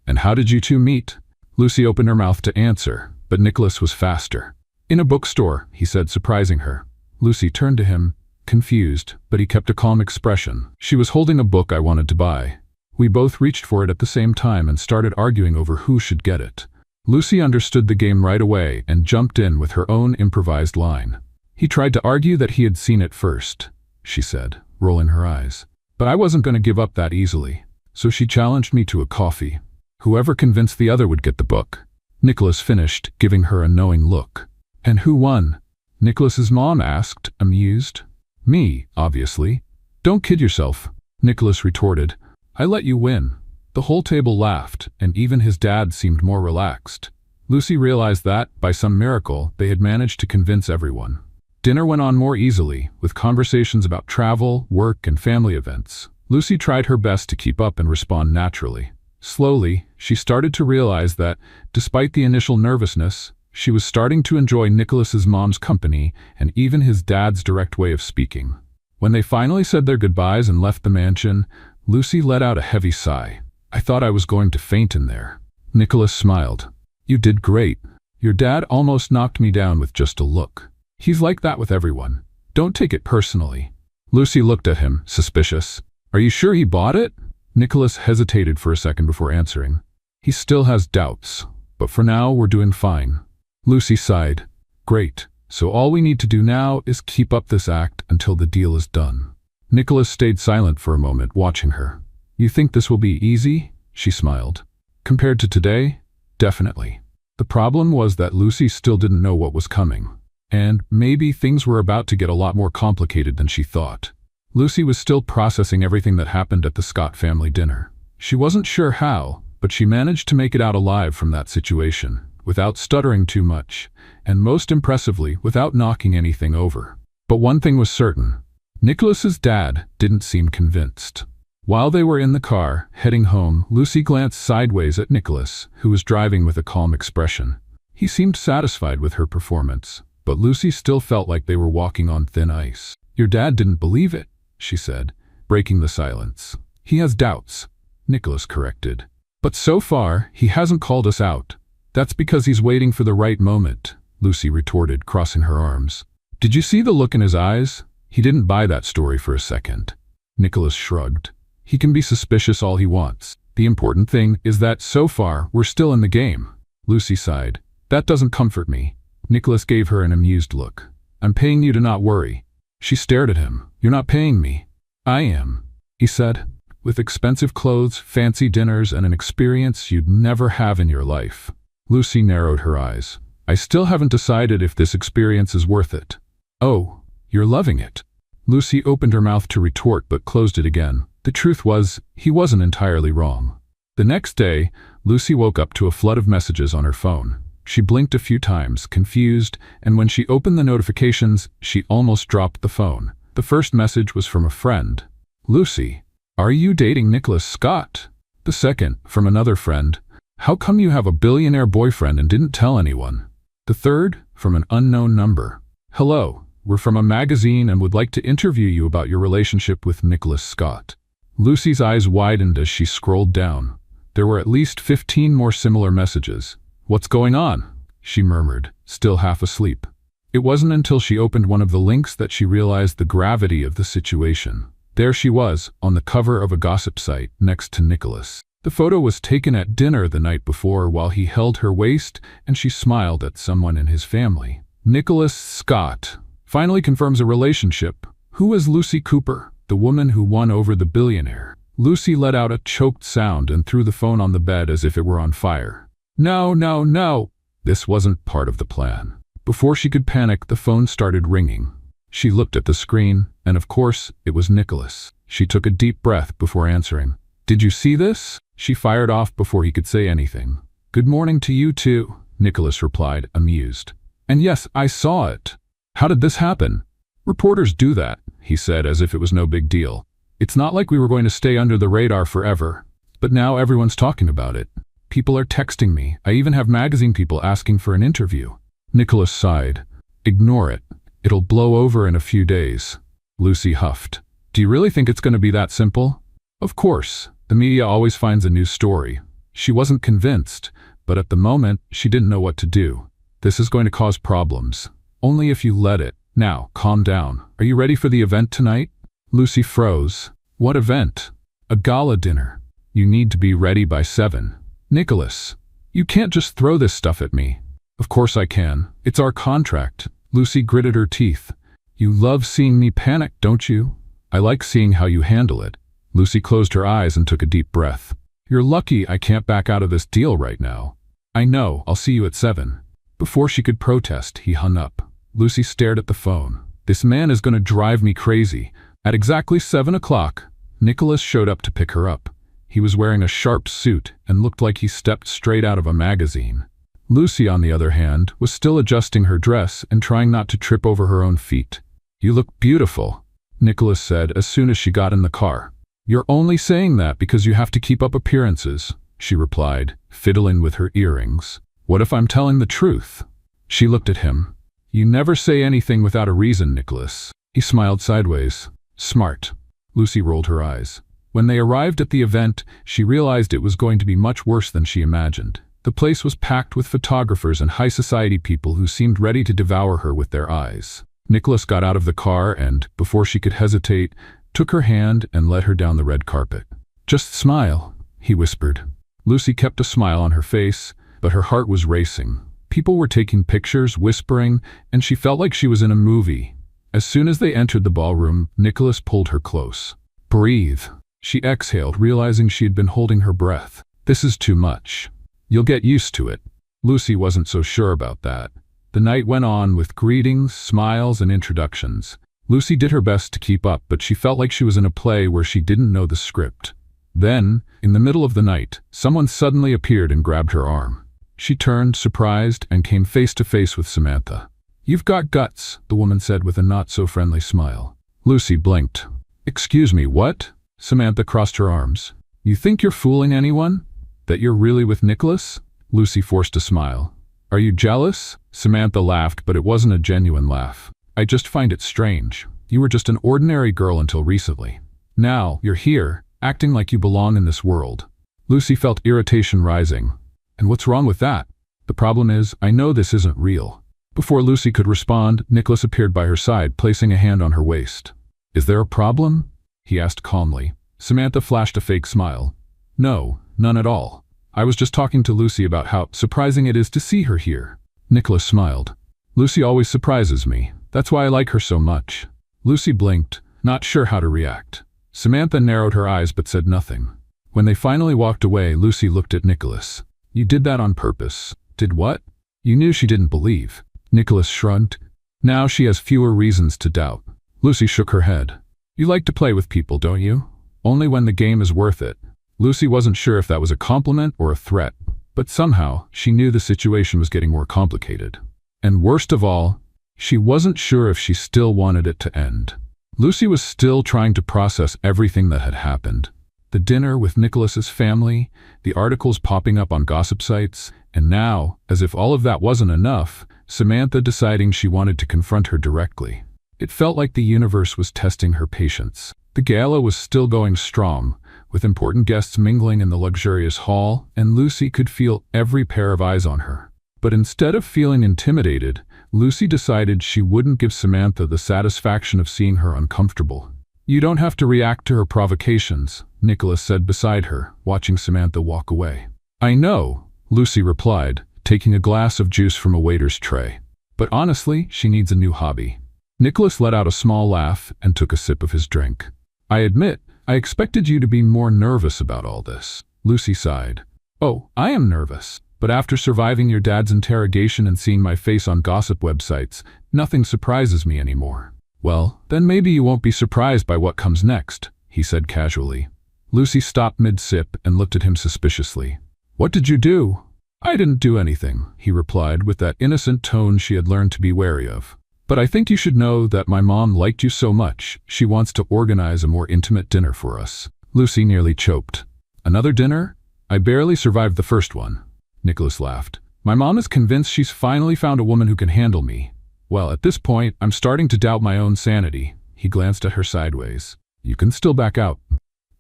And how did you two meet? Lucy opened her mouth to answer, but Nicholas was faster. In a bookstore, he said, surprising her. Lucy turned to him, confused, but he kept a calm expression. She was holding a book I wanted to buy. We both reached for it at the same time and started arguing over who should get it. Lucy understood the game right away and jumped in with her own improvised line. He tried to argue that he had seen it first, she said, rolling her eyes. But I wasn't going to give up that easily, so she challenged me to a coffee. Whoever convinced the other would get the book. Nicholas finished, giving her a knowing look. And who won? Nicholas's mom asked, amused. Me, obviously. Don't kid yourself, Nicholas retorted. I let you win. The whole table laughed, and even his dad seemed more relaxed. Lucy realized that, by some miracle, they had managed to convince everyone. Dinner went on more easily, with conversations about travel, work, and family events. Lucy tried her best to keep up and respond naturally. Slowly, she started to realize that, despite the initial nervousness, she was starting to enjoy Nicholas's mom's company and even his dad's direct way of speaking. When they finally said their goodbyes and left the mansion, Lucy let out a heavy sigh. I thought I was going to faint in there. Nicholas smiled. You did great. Your dad almost knocked me down with just a look. He's like that with everyone. Don't take it personally. Lucy looked at him, suspicious. Are you sure he bought it? Nicholas hesitated for a second before answering. He still has doubts, but for now we're doing fine. Lucy sighed. Great. So all we need to do now is keep up this act until the deal is done. Nicholas stayed silent for a moment, watching her. You think this will be easy? She smiled. Compared to today? Definitely. The problem was that Lucy still didn't know what was coming. And maybe things were about to get a lot more complicated than she thought. Lucy was still processing everything that happened at the Scott family dinner. She wasn't sure how, but she managed to make it out alive from that situation, without stuttering too much, and most impressively, without knocking anything over. But one thing was certain. Nicholas's dad didn't seem convinced. While they were in the car, heading home, Lucy glanced sideways at Nicholas, who was driving with a calm expression. He seemed satisfied with her performance, but Lucy still felt like they were walking on thin ice. Your dad didn't believe it, she said, breaking the silence. He has doubts, Nicholas corrected. But so far, he hasn't called us out. That's because he's waiting for the right moment, Lucy retorted, crossing her arms. Did you see the look in his eyes? He didn't buy that story for a second. Nicholas shrugged. He can be suspicious all he wants. The important thing is that, so far, we're still in the game. Lucy sighed. That doesn't comfort me. Nicholas gave her an amused look. I'm paying you to not worry. She stared at him. You're not paying me. I am, he said. With expensive clothes, fancy dinners, and an experience you'd never have in your life. Lucy narrowed her eyes. I still haven't decided if this experience is worth it. Oh, you're loving it. Lucy opened her mouth to retort but closed it again. The truth was, he wasn't entirely wrong. The next day, Lucy woke up to a flood of messages on her phone. She blinked a few times, confused, and when she opened the notifications, she almost dropped the phone. The first message was from a friend. Lucy, are you dating Nicholas Scott? The second, from another friend. How come you have a billionaire boyfriend and didn't tell anyone? The third, from an unknown number. Hello, we're from a magazine and would like to interview you about your relationship with Nicholas Scott. Lucy's eyes widened as she scrolled down. There were at least 15 more similar messages. What's going on? She murmured, still half asleep. It wasn't until she opened one of the links that she realized the gravity of the situation. There she was, on the cover of a gossip site, next to Nicholas. The photo was taken at dinner the night before while he held her waist and she smiled at someone in his family. Nicholas Scott finally confirms a relationship. Who is Lucy Cooper, the woman who won over the billionaire? Lucy let out a choked sound and threw the phone on the bed as if it were on fire. No, no, no! This wasn't part of the plan. Before she could panic, the phone started ringing. She looked at the screen, and of course, it was Nicholas. She took a deep breath before answering. Did you see this? She fired off before he could say anything. Good morning to you too, Nicholas replied, amused. And yes, I saw it. How did this happen? Reporters do that, he said, as if it was no big deal. It's not like we were going to stay under the radar forever. But now everyone's talking about it. People are texting me. I even have magazine people asking for an interview. Nicholas sighed. Ignore it. It'll blow over in a few days. Lucy huffed. Do you really think it's going to be that simple? Of course. The media always finds a new story. She wasn't convinced, but at the moment, she didn't know what to do. This is going to cause problems. Only if you let it. Now, calm down. Are you ready for the event tonight? Lucy froze. What event? A gala dinner. You need to be ready by 7. Nicholas, you can't just throw this stuff at me. Of course I can. It's our contract. Lucy gritted her teeth. You love seeing me panic, don't you? I like seeing how you handle it. Lucy closed her eyes and took a deep breath. You're lucky I can't back out of this deal right now. I know, I'll see you at 7. Before she could protest, he hung up. Lucy stared at the phone. This man is going to drive me crazy. At exactly 7 o'clock, Nicholas showed up to pick her up. He was wearing a sharp suit and looked like he stepped straight out of a magazine. Lucy, on the other hand, was still adjusting her dress and trying not to trip over her own feet. You look beautiful, Nicholas said as soon as she got in the car. You're only saying that because you have to keep up appearances, she replied, fiddling with her earrings. What if I'm telling the truth? She looked at him. You never say anything without a reason, Nicholas. He smiled sideways. Smart. Lucy rolled her eyes. When they arrived at the event, she realized it was going to be much worse than she imagined. The place was packed with photographers and high society people who seemed ready to devour her with their eyes. Nicholas got out of the car and, before she could hesitate, took her hand and led her down the red carpet. Just smile, he whispered. Lucy kept a smile on her face, but her heart was racing. People were taking pictures, whispering, and she felt like she was in a movie. As soon as they entered the ballroom, Nicholas pulled her close. Breathe. She exhaled, realizing she had been holding her breath. This is too much. You'll get used to it. Lucy wasn't so sure about that. The night went on with greetings, smiles, and introductions. Lucy did her best to keep up, but she felt like she was in a play where she didn't know the script. Then, in the middle of the night, someone suddenly appeared and grabbed her arm. She turned, surprised, and came face to face with Samantha. You've got guts, the woman said with a not-so-friendly smile. Lucy blinked. Excuse me, what? Samantha crossed her arms. You think you're fooling anyone? That you're really with Nicholas? Lucy forced a smile. Are you jealous? Samantha laughed, but it wasn't a genuine laugh. I just find it strange. You were just an ordinary girl until recently. Now, you're here, acting like you belong in this world. Lucy felt irritation rising. And what's wrong with that? The problem is, I know this isn't real. Before Lucy could respond, Nicholas appeared by her side, placing a hand on her waist. Is there a problem? He asked calmly. Samantha flashed a fake smile. No, none at all. I was just talking to Lucy about how surprising it is to see her here. Nicholas smiled. Lucy always surprises me. That's why I like her so much. Lucy blinked, not sure how to react. Samantha narrowed her eyes but said nothing. When they finally walked away, Lucy looked at Nicholas. You did that on purpose. Did what? You knew she didn't believe. Nicholas shrugged. Now she has fewer reasons to doubt. Lucy shook her head. You like to play with people, don't you? Only when the game is worth it. Lucy wasn't sure if that was a compliment or a threat, but somehow she knew the situation was getting more complicated. And worst of all, she wasn't sure if she still wanted it to end. Lucy was still trying to process everything that had happened. The dinner with Nicholas's family, the articles popping up on gossip sites, and now, as if all of that wasn't enough, Samantha deciding she wanted to confront her directly. It felt like the universe was testing her patience. The gala was still going strong, with important guests mingling in the luxurious hall, and Lucy could feel every pair of eyes on her. But instead of feeling intimidated, Lucy decided she wouldn't give Samantha the satisfaction of seeing her uncomfortable. You don't have to react to her provocations, Nicholas said beside her, watching Samantha walk away. I know, Lucy replied, taking a glass of juice from a waiter's tray. But honestly, she needs a new hobby. Nicholas let out a small laugh and took a sip of his drink. I admit, I expected you to be more nervous about all this, Lucy sighed. Oh, I am nervous. But after surviving your dad's interrogation and seeing my face on gossip websites, nothing surprises me anymore. Well, then maybe you won't be surprised by what comes next, he said casually. Lucy stopped mid-sip and looked at him suspiciously. What did you do? I didn't do anything, he replied with that innocent tone she had learned to be wary of. But I think you should know that my mom liked you so much, she wants to organize a more intimate dinner for us. Lucy nearly choked. Another dinner? I barely survived the first one. Nicholas laughed. My mom is convinced she's finally found a woman who can handle me. Well, at this point, I'm starting to doubt my own sanity. He glanced at her sideways. You can still back out.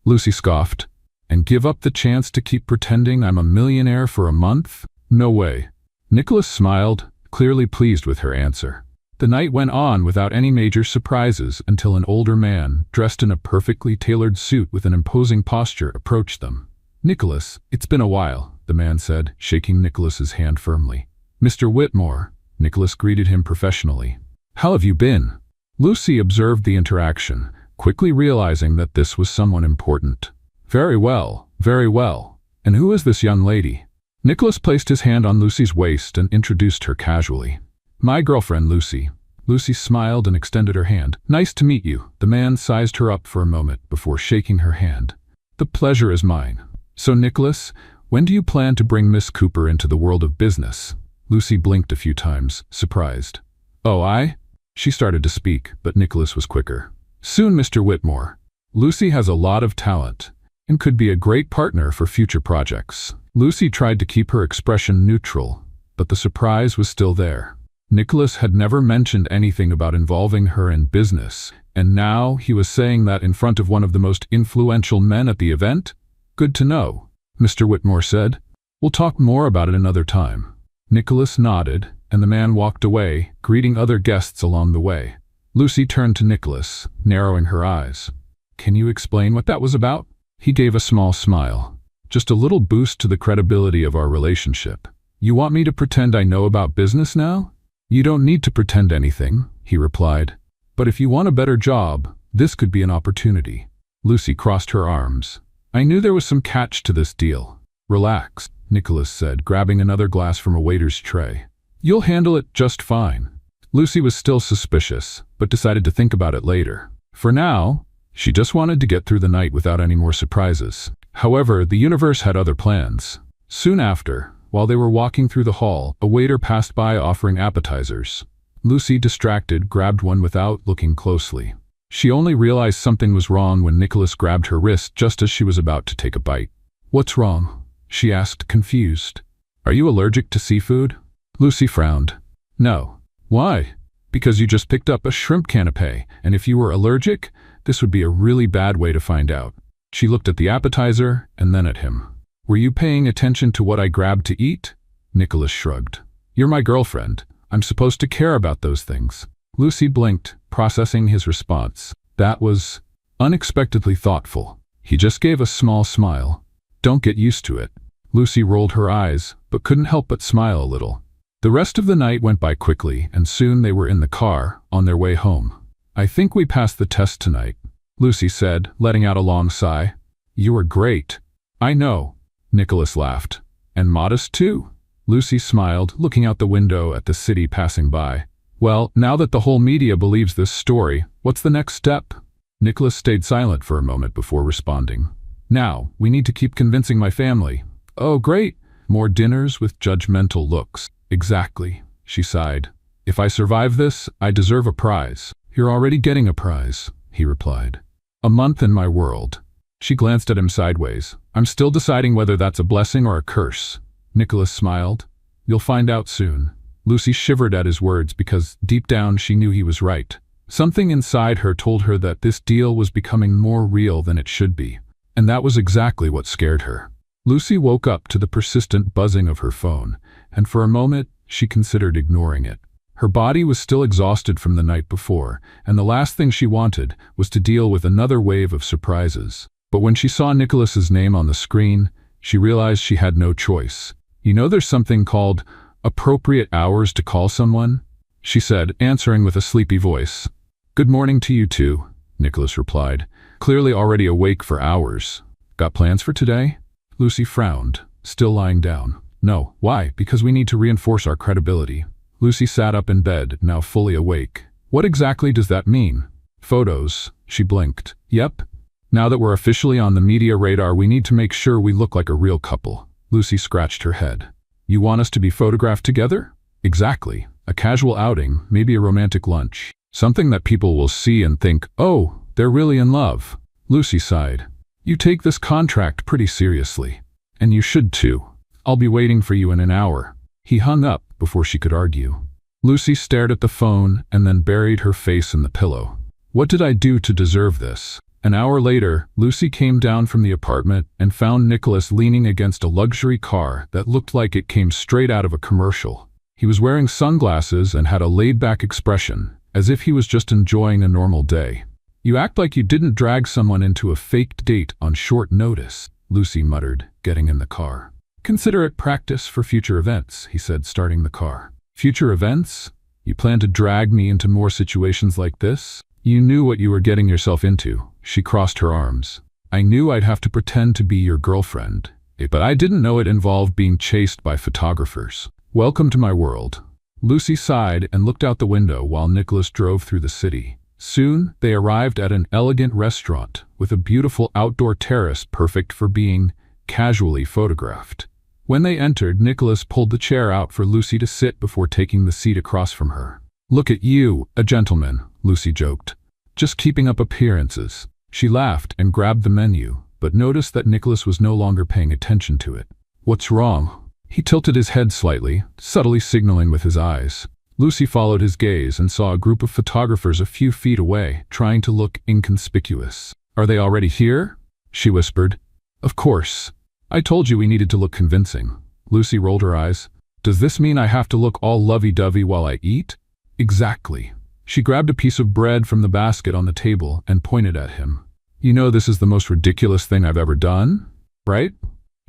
Lucy scoffed. And give up the chance to keep pretending I'm a millionaire for a month? No way. Nicholas smiled, clearly pleased with her answer. The night went on without any major surprises until an older man, dressed in a perfectly tailored suit with an imposing posture, approached them. Nicholas, it's been a while, the man said, shaking Nicholas's hand firmly. Mr. Whitmore, Nicholas greeted him professionally. How have you been? Lucy observed the interaction, quickly realizing that this was someone important. Very well, very well. And who is this young lady? Nicholas placed his hand on Lucy's waist and introduced her casually. My girlfriend, Lucy. Lucy smiled and extended her hand. Nice to meet you. The man sized her up for a moment before shaking her hand. The pleasure is mine. So, Nicholas, when do you plan to bring Miss Cooper into the world of business? Lucy blinked a few times, surprised. Oh, She started to speak, but Nicholas was quicker. Soon, Mr. Whitmore. Lucy has a lot of talent and could be a great partner for future projects. Lucy tried to keep her expression neutral, but the surprise was still there. Nicholas had never mentioned anything about involving her in business, and now he was saying that in front of one of the most influential men at the event? Good to know, Mr. Whitmore said. We'll talk more about it another time. Nicholas nodded, and the man walked away, greeting other guests along the way. Lucy turned to Nicholas, narrowing her eyes. Can you explain what that was about? He gave a small smile. Just a little boost to the credibility of our relationship. You want me to pretend I know about business now? You don't need to pretend anything, he replied. But if you want a better job, this could be an opportunity. Lucy crossed her arms. I knew there was some catch to this deal. Relax, Nicholas said, grabbing another glass from a waiter's tray. You'll handle it just fine. Lucy was still suspicious, but decided to think about it later. For now, she just wanted to get through the night without any more surprises. However, the universe had other plans. Soon after, while they were walking through the hall, a waiter passed by offering appetizers. Lucy, distracted, grabbed one without looking closely. She only realized something was wrong when Nicholas grabbed her wrist just as she was about to take a bite. What's wrong? She asked, confused. Are you allergic to seafood? Lucy frowned. No. Why? Because you just picked up a shrimp canapé, and if you were allergic, this would be a really bad way to find out. She looked at the appetizer and then at him. Were you paying attention to what I grabbed to eat? Nicholas shrugged. You're my girlfriend. I'm supposed to care about those things. Lucy blinked, processing his response. That was unexpectedly thoughtful. He just gave a small smile. Don't get used to it. Lucy rolled her eyes, but couldn't help but smile a little. The rest of the night went by quickly, and soon they were in the car, on their way home. I think we passed the test tonight, Lucy said, letting out a long sigh. You were great. I know, Nicholas laughed. And modest too. Lucy smiled, looking out the window at the city passing by. Well, now that the whole media believes this story, what's the next step? Nicholas stayed silent for a moment before responding. Now, we need to keep convincing my family. Oh, great. More dinners with judgmental looks. Exactly, she sighed. If I survive this, I deserve a prize. You're already getting a prize, he replied. A month in my world. She glanced at him sideways. I'm still deciding whether that's a blessing or a curse. Nicholas smiled. You'll find out soon. Lucy shivered at his words because deep down she knew he was right. Something inside her told her that this deal was becoming more real than it should be. And that was exactly what scared her. Lucy woke up to the persistent buzzing of her phone, and for a moment she considered ignoring it. Her body was still exhausted from the night before, and the last thing she wanted was to deal with another wave of surprises. But when she saw Nicholas's name on the screen, she realized she had no choice. You know, there's something called appropriate hours to call someone, she said, answering with a sleepy voice. Good morning to you too, Nicholas replied, clearly already awake for hours. Got plans for today? Lucy frowned, still lying down. No. Why? Because we need to reinforce our credibility. Lucy sat up in bed, now fully awake. What exactly does that mean? Photos. She blinked. Yep. Now that we're officially on the media radar, we need to make sure we look like a real couple. Lucy scratched her head. You want us to be photographed together? Exactly. A casual outing, maybe a romantic lunch. Something that people will see and think, oh, they're really in love. Lucy sighed. You take this contract pretty seriously. And you should too. I'll be waiting for you in an hour. He hung up before she could argue. Lucy stared at the phone and then buried her face in the pillow. What did I do to deserve this? An hour later, Lucy came down from the apartment and found Nicholas leaning against a luxury car that looked like it came straight out of a commercial. He was wearing sunglasses and had a laid-back expression, as if he was just enjoying a normal day. "You act like you didn't drag someone into a faked date on short notice," Lucy muttered, getting in the car. "Consider it practice for future events," he said, starting the car. "Future events? You plan to drag me into more situations like this? You knew what you were getting yourself into." She crossed her arms. "I knew I'd have to pretend to be your girlfriend, but I didn't know it involved being chased by photographers. Welcome to my world." Lucy sighed and looked out the window while Nicholas drove through the city. Soon, they arrived at an elegant restaurant with a beautiful outdoor terrace perfect for being casually photographed. When they entered, Nicholas pulled the chair out for Lucy to sit before taking the seat across from her. "Look at you, a gentleman," Lucy joked. "Just keeping up appearances." She laughed and grabbed the menu, but noticed that Nicholas was no longer paying attention to it. "What's wrong?" He tilted his head slightly, subtly signaling with his eyes. Lucy followed his gaze and saw a group of photographers a few feet away, trying to look inconspicuous. "Are they already here?" she whispered. "Of course. I told you we needed to look convincing." Lucy rolled her eyes. "Does this mean I have to look all lovey-dovey while I eat?" "Exactly." She grabbed a piece of bread from the basket on the table and pointed at him. "You know this is the most ridiculous thing I've ever done, right?"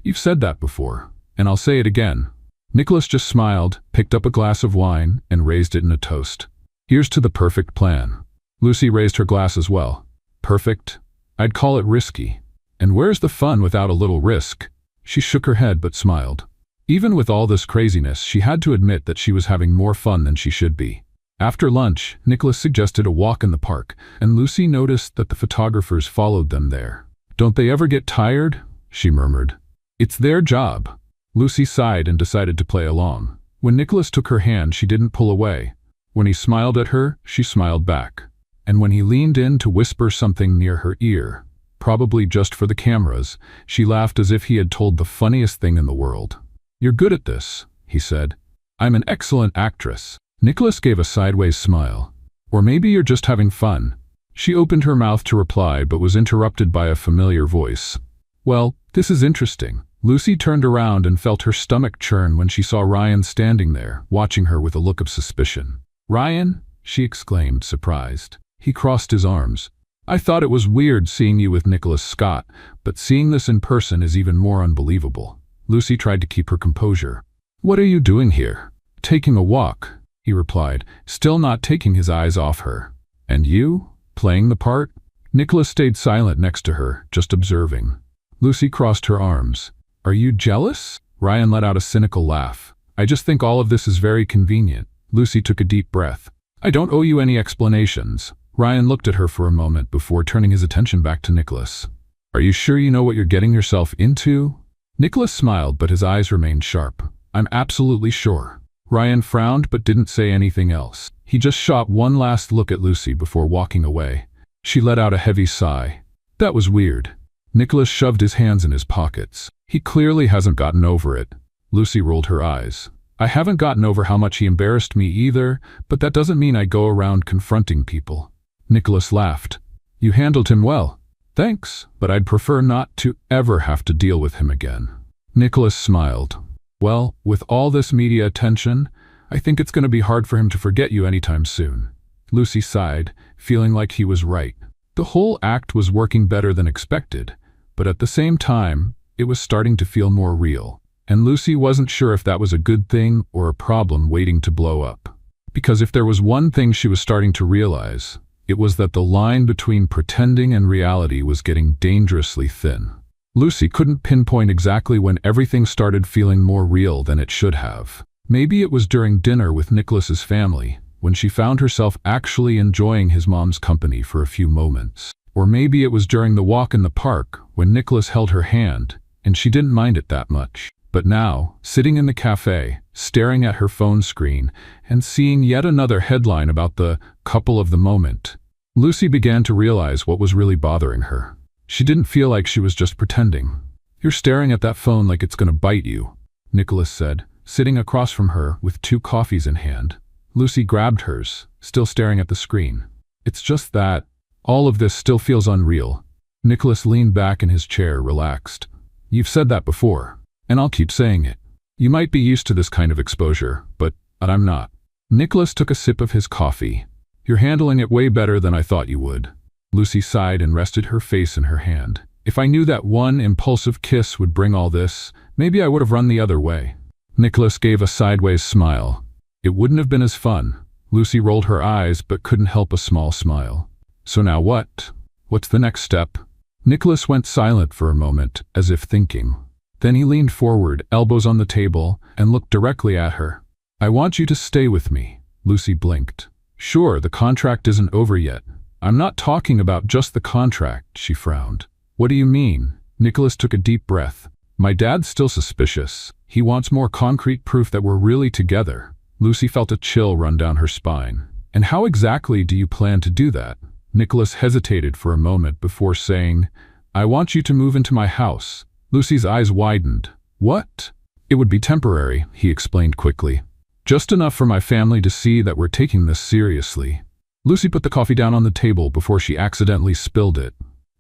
"You've said that before, and I'll say it again." Nicholas just smiled, picked up a glass of wine, and raised it in a toast. "Here's to the perfect plan." Lucy raised her glass as well. "Perfect? I'd call it risky. And where's the fun without a little risk?" She shook her head but smiled. Even with all this craziness, she had to admit that she was having more fun than she should be. After lunch, Nicholas suggested a walk in the park, and Lucy noticed that the photographers followed them there. "Don't they ever get tired?" she murmured. "It's their job." Lucy sighed and decided to play along. When Nicholas took her hand, she didn't pull away. When he smiled at her, she smiled back. And when he leaned in to whisper something near her ear, probably just for the cameras, she laughed as if he had told the funniest thing in the world. "You're good at this," he said. "I'm an excellent actress." Nicholas gave a sideways smile. "Or maybe you're just having fun." She opened her mouth to reply but was interrupted by a familiar voice. "Well, this is interesting." Lucy turned around and felt her stomach churn when she saw Ryan standing there, watching her with a look of suspicion. "Ryan?" she exclaimed, surprised. He crossed his arms. "I thought it was weird seeing you with Nicholas Scott, but seeing this in person is even more unbelievable." Lucy tried to keep her composure. "What are you doing here?" "Taking a walk," he replied, still not taking his eyes off her. "And you? Playing the part?" Nicholas stayed silent next to her, just observing. Lucy crossed her arms. "Are you jealous?" Ryan let out a cynical laugh. "I just think all of this is very convenient." Lucy took a deep breath. "I don't owe you any explanations." Ryan looked at her for a moment before turning his attention back to Nicholas. "Are you sure you know what you're getting yourself into?" Nicholas smiled, but his eyes remained sharp. "I'm absolutely sure." Ryan frowned but didn't say anything else. He just shot one last look at Lucy before walking away. She let out a heavy sigh. "That was weird." Nicholas shoved his hands in his pockets. "He clearly hasn't gotten over it." Lucy rolled her eyes. "I haven't gotten over how much he embarrassed me either, but that doesn't mean I go around confronting people." Nicholas laughed. "You handled him well." "Thanks, but I'd prefer not to ever have to deal with him again." Nicholas smiled. "Well, with all this media attention, I think it's going to be hard for him to forget you anytime soon." Lucy sighed, feeling like he was right. The whole act was working better than expected, but at the same time, it was starting to feel more real. And Lucy wasn't sure if that was a good thing or a problem waiting to blow up. Because if there was one thing she was starting to realize, it was that the line between pretending and reality was getting dangerously thin. Lucy couldn't pinpoint exactly when everything started feeling more real than it should have. Maybe it was during dinner with Nicholas's family, when she found herself actually enjoying his mom's company for a few moments. Or maybe it was during the walk in the park, when Nicholas held her hand, and she didn't mind it that much. But now, sitting in the cafe, staring at her phone screen, and seeing yet another headline about the couple of the moment, Lucy began to realize what was really bothering her. She didn't feel like she was just pretending. "You're staring at that phone like it's going to bite you," Nicholas said, sitting across from her with 2 coffees in hand. Lucy grabbed hers, still staring at the screen. It's just that all of this still feels unreal. Nicholas leaned back in his chair, relaxed. You've said that before, and I'll keep saying it. You might be used to this kind of exposure, but I'm not. Nicholas took a sip of his coffee. You're handling it way better than I thought you would. Lucy sighed and rested her face in her hand. If I knew that one impulsive kiss would bring all this, maybe I would have run the other way. Nicholas gave a sideways smile. It wouldn't have been as fun. Lucy rolled her eyes but couldn't help a small smile. So now what? What's the next step? Nicholas went silent for a moment, as if thinking. Then he leaned forward, elbows on the table, and looked directly at her. I want you to stay with me. Lucy blinked. Sure, the contract isn't over yet. I'm not talking about just the contract, she frowned. What do you mean? Nicholas took a deep breath. My dad's still suspicious. He wants more concrete proof that we're really together. Lucy felt a chill run down her spine. And how exactly do you plan to do that? Nicholas hesitated for a moment before saying, I want you to move into my house. Lucy's eyes widened. What? It would be temporary, he explained quickly. Just enough for my family to see that we're taking this seriously. Lucy put the coffee down on the table before she accidentally spilled it.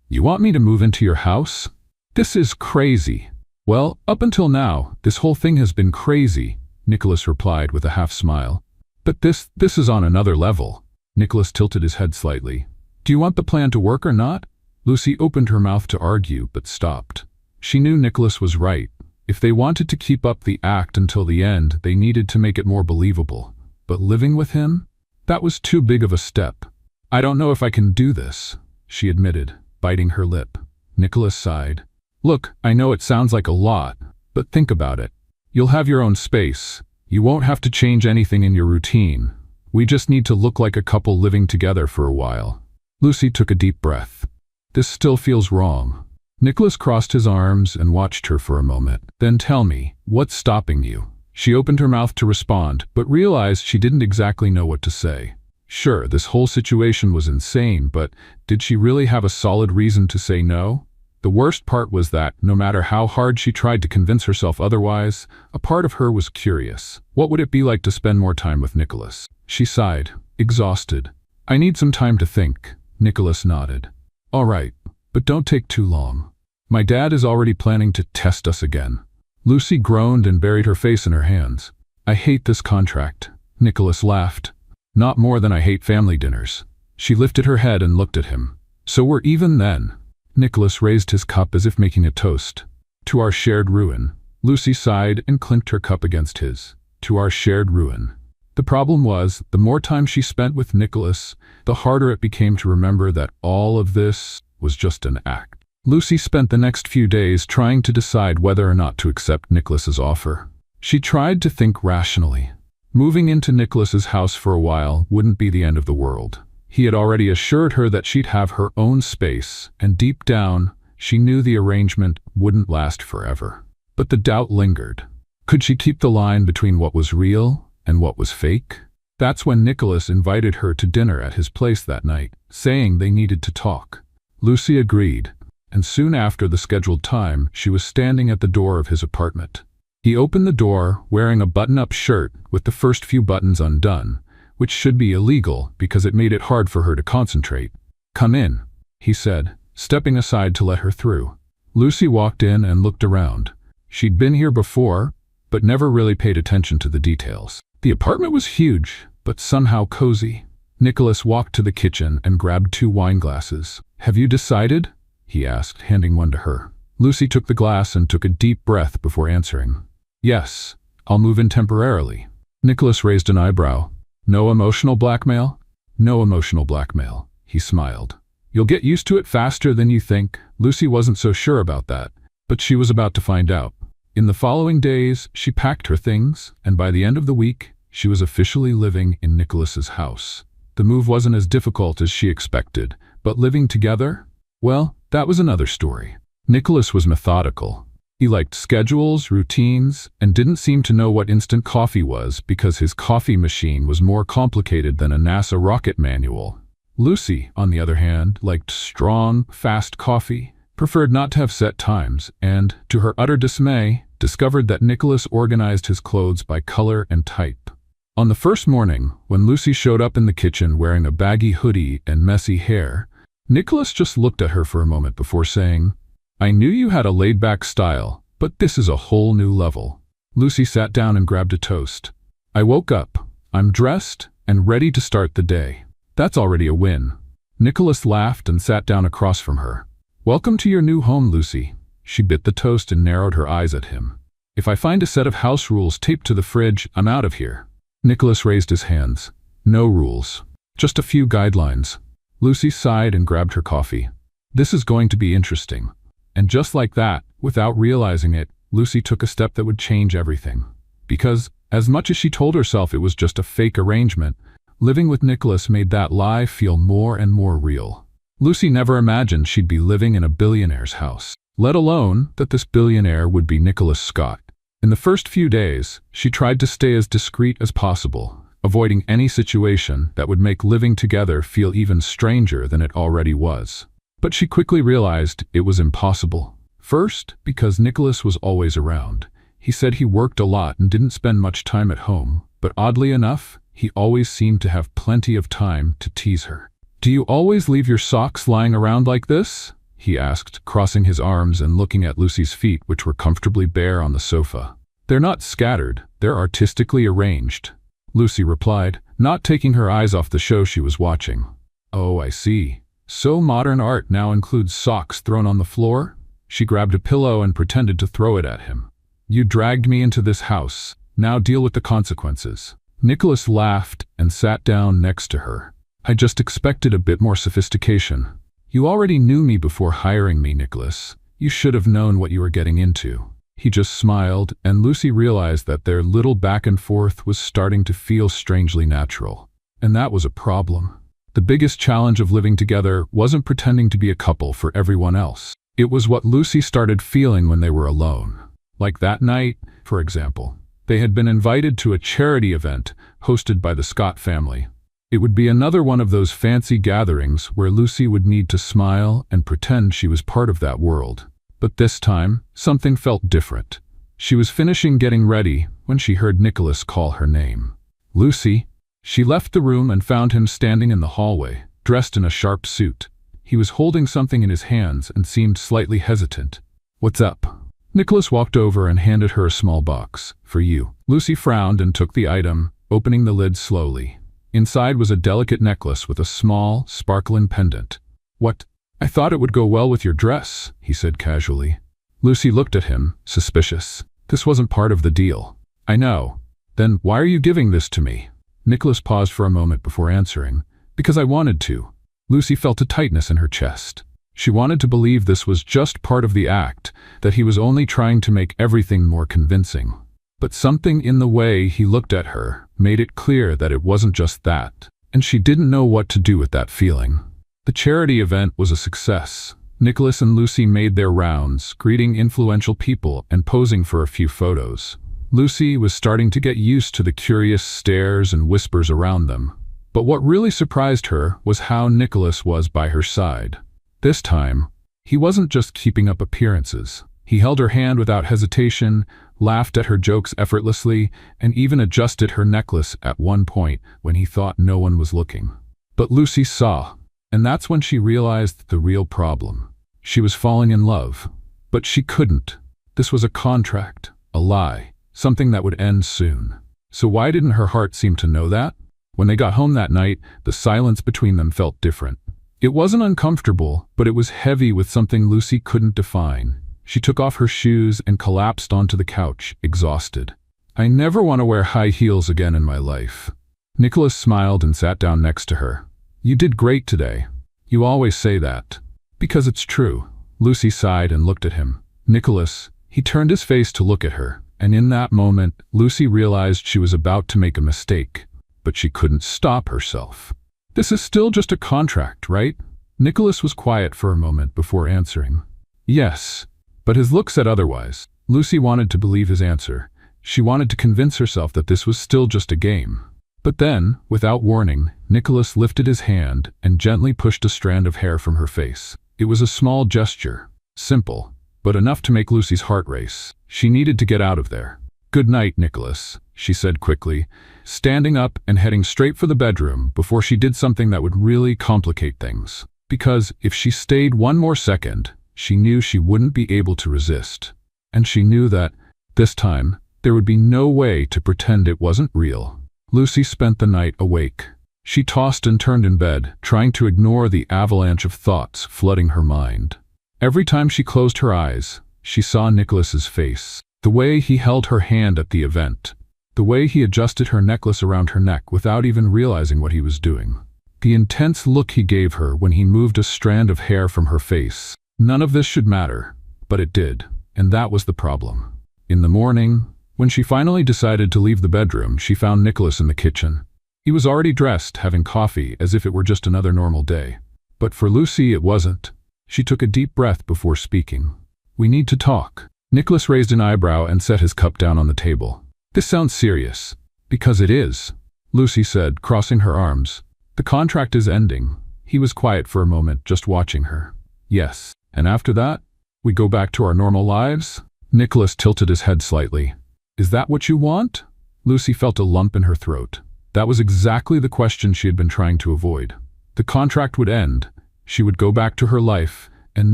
You want me to move into your house? This is crazy. Well, up until now, this whole thing has been crazy, Nicholas replied with a half smile. But this is on another level. Nicholas tilted his head slightly. Do you want the plan to work or not? Lucy opened her mouth to argue, but stopped. She knew Nicholas was right. If they wanted to keep up the act until the end, they needed to make it more believable. But living with him? That was too big of a step. I don't know if I can do this, she admitted, biting her lip. Nicholas sighed. Look, I know it sounds like a lot, but think about it. You'll have your own space. You won't have to change anything in your routine. We just need to look like a couple living together for a while. Lucy took a deep breath. This still feels wrong. Nicholas crossed his arms and watched her for a moment. Then tell me, what's stopping you? She opened her mouth to respond, but realized she didn't exactly know what to say. Sure, this whole situation was insane, but did she really have a solid reason to say no? The worst part was that, no matter how hard she tried to convince herself otherwise, a part of her was curious. What would it be like to spend more time with Nicholas? She sighed, exhausted. I need some time to think. Nicholas nodded. All right, but don't take too long. My dad is already planning to test us again. Lucy groaned and buried her face in her hands. I hate this contract. Nicholas laughed. Not more than I hate family dinners. She lifted her head and looked at him. So we're even then. Nicholas raised his cup as if making a toast. To our shared ruin. Lucy sighed and clinked her cup against his. To our shared ruin. The problem was, the more time she spent with Nicholas, the harder it became to remember that all of this was just an act. Lucy spent the next few days trying to decide whether or not to accept Nicholas's offer. She tried to think rationally. Moving into Nicholas's house for a while wouldn't be the end of the world. He had already assured her that she'd have her own space, and deep down, she knew the arrangement wouldn't last forever. But the doubt lingered. Could she keep the line between what was real and what was fake? That's when Nicholas invited her to dinner at his place that night, saying they needed to talk. Lucy agreed, and soon after the scheduled time, she was standing at the door of his apartment. He opened the door, wearing a button-up shirt with the first few buttons undone, which should be illegal because it made it hard for her to concentrate. Come in, he said, stepping aside to let her through. Lucy walked in and looked around. She'd been here before, but never really paid attention to the details. The apartment was huge, but somehow cozy. Nicholas walked to the kitchen and grabbed 2 wine glasses. Have you decided? He asked, handing one to her. Lucy took the glass and took a deep breath before answering. Yes, I'll move in temporarily. Nicholas raised an eyebrow. No emotional blackmail? No emotional blackmail, he smiled. You'll get used to it faster than you think. Lucy wasn't so sure about that, but she was about to find out. In the following days, she packed her things, and by the end of the week, she was officially living in Nicholas's house. The move wasn't as difficult as she expected, but living together? Well, that was another story. Nicholas was methodical. He liked schedules, routines, and didn't seem to know what instant coffee was because his coffee machine was more complicated than a NASA rocket manual. Lucy, on the other hand, liked strong, fast coffee, preferred not to have set times, and, to her utter dismay, discovered that Nicholas organized his clothes by color and type. On the first morning, when Lucy showed up in the kitchen wearing a baggy hoodie and messy hair, Nicholas just looked at her for a moment before saying, "I knew you had a laid-back style, but this is a whole new level." Lucy sat down and grabbed a toast. "I woke up, I'm dressed, and ready to start the day. That's already a win." Nicholas laughed and sat down across from her. "Welcome to your new home, Lucy." She bit the toast and narrowed her eyes at him. "If I find a set of house rules taped to the fridge, I'm out of here." Nicholas raised his hands. "No rules. Just a few guidelines." Lucy sighed and grabbed her coffee. "This is going to be interesting." And just like that, without realizing it, Lucy took a step that would change everything. Because, as much as she told herself it was just a fake arrangement, living with Nicholas made that lie feel more and more real. Lucy never imagined she'd be living in a billionaire's house, let alone that this billionaire would be Nicholas Scott. In the first few days, she tried to stay as discreet as possible, avoiding any situation that would make living together feel even stranger than it already was. But she quickly realized it was impossible. First, because Nicholas was always around. He said he worked a lot and didn't spend much time at home, but oddly enough, he always seemed to have plenty of time to tease her. "Do you always leave your socks lying around like this?" he asked, crossing his arms and looking at Lucy's feet, which were comfortably bare on the sofa. "They're not scattered, they're artistically arranged," Lucy replied, not taking her eyes off the show she was watching. "Oh, I see. So modern art now includes socks thrown on the floor?" She grabbed a pillow and pretended to throw it at him. "You dragged me into this house. Now deal with the consequences." Nicholas laughed and sat down next to her. "I just expected a bit more sophistication." "You already knew me before hiring me, Nicholas. You should have known what you were getting into." He just smiled, and Lucy realized that their little back and forth was starting to feel strangely natural. And that was a problem. The biggest challenge of living together wasn't pretending to be a couple for everyone else. It was what Lucy started feeling when they were alone. Like that night, for example. They had been invited to a charity event hosted by the Scott family. It would be another one of those fancy gatherings where Lucy would need to smile and pretend she was part of that world. But this time, something felt different. She was finishing getting ready when she heard Nicholas call her name. "Lucy." She left the room and found him standing in the hallway, dressed in a sharp suit. He was holding something in his hands and seemed slightly hesitant. "What's up?" Nicholas walked over and handed her a small box. "For you." Lucy frowned and took the item, opening the lid slowly. Inside was a delicate necklace with a small, sparkling pendant. "What?" "I thought it would go well with your dress," he said casually. Lucy looked at him, suspicious. This wasn't part of the deal. "I know. Then why are you giving this to me?" Nicholas paused for a moment before answering. "Because I wanted to." Lucy felt a tightness in her chest. She wanted to believe this was just part of the act, that he was only trying to make everything more convincing. But something in the way he looked at her made it clear that it wasn't just that, and she didn't know what to do with that feeling. The charity event was a success. Nicholas and Lucy made their rounds, greeting influential people and posing for a few photos. Lucy was starting to get used to the curious stares and whispers around them. But what really surprised her was how Nicholas was by her side. This time, he wasn't just keeping up appearances. He held her hand without hesitation, laughed at her jokes effortlessly, and even adjusted her necklace at one point when he thought no one was looking. But Lucy saw, and that's when she realized the real problem. She was falling in love, but she couldn't. This was a contract, a lie, something that would end soon. So why didn't her heart seem to know that? When they got home that night, the silence between them felt different. It wasn't uncomfortable, but it was heavy with something Lucy couldn't define. She took off her shoes and collapsed onto the couch, exhausted. "I never want to wear high heels again in my life." Nicholas smiled and sat down next to her. "You did great today." "You always say that." "Because it's true." Lucy sighed and looked at him. "Nicholas." He turned his face to look at her, and in that moment, Lucy realized she was about to make a mistake. But she couldn't stop herself. "This is still just a contract, right?" Nicholas was quiet for a moment before answering. "Yes." But his look said otherwise. Lucy wanted to believe his answer. She wanted to convince herself that this was still just a game. But then, without warning, Nicholas lifted his hand and gently pushed a strand of hair from her face. It was a small gesture, simple, but enough to make Lucy's heart race. She needed to get out of there. "Good night, Nicholas," she said quickly, standing up and heading straight for the bedroom before she did something that would really complicate things. Because if she stayed one more second, she knew she wouldn't be able to resist. And she knew that, this time, there would be no way to pretend it wasn't real. Lucy spent the night awake. She tossed and turned in bed, trying to ignore the avalanche of thoughts flooding her mind. Every time she closed her eyes, she saw Nicholas's face. The way he held her hand at the event. The way he adjusted her necklace around her neck without even realizing what he was doing. The intense look he gave her when he moved a strand of hair from her face. None of this should matter, but it did, and that was the problem. In the morning, when she finally decided to leave the bedroom, she found Nicholas in the kitchen. He was already dressed, having coffee, as if it were just another normal day. But for Lucy, it wasn't. She took a deep breath before speaking. "We need to talk." Nicholas raised an eyebrow and set his cup down on the table. "This sounds serious." "Because it is," Lucy said, crossing her arms. "The contract is ending." He was quiet for a moment, just watching her. "Yes. And after that, we go back to our normal lives?" Nicholas tilted his head slightly. "Is that what you want?" Lucy felt a lump in her throat. That was exactly the question she had been trying to avoid. The contract would end, she would go back to her life, and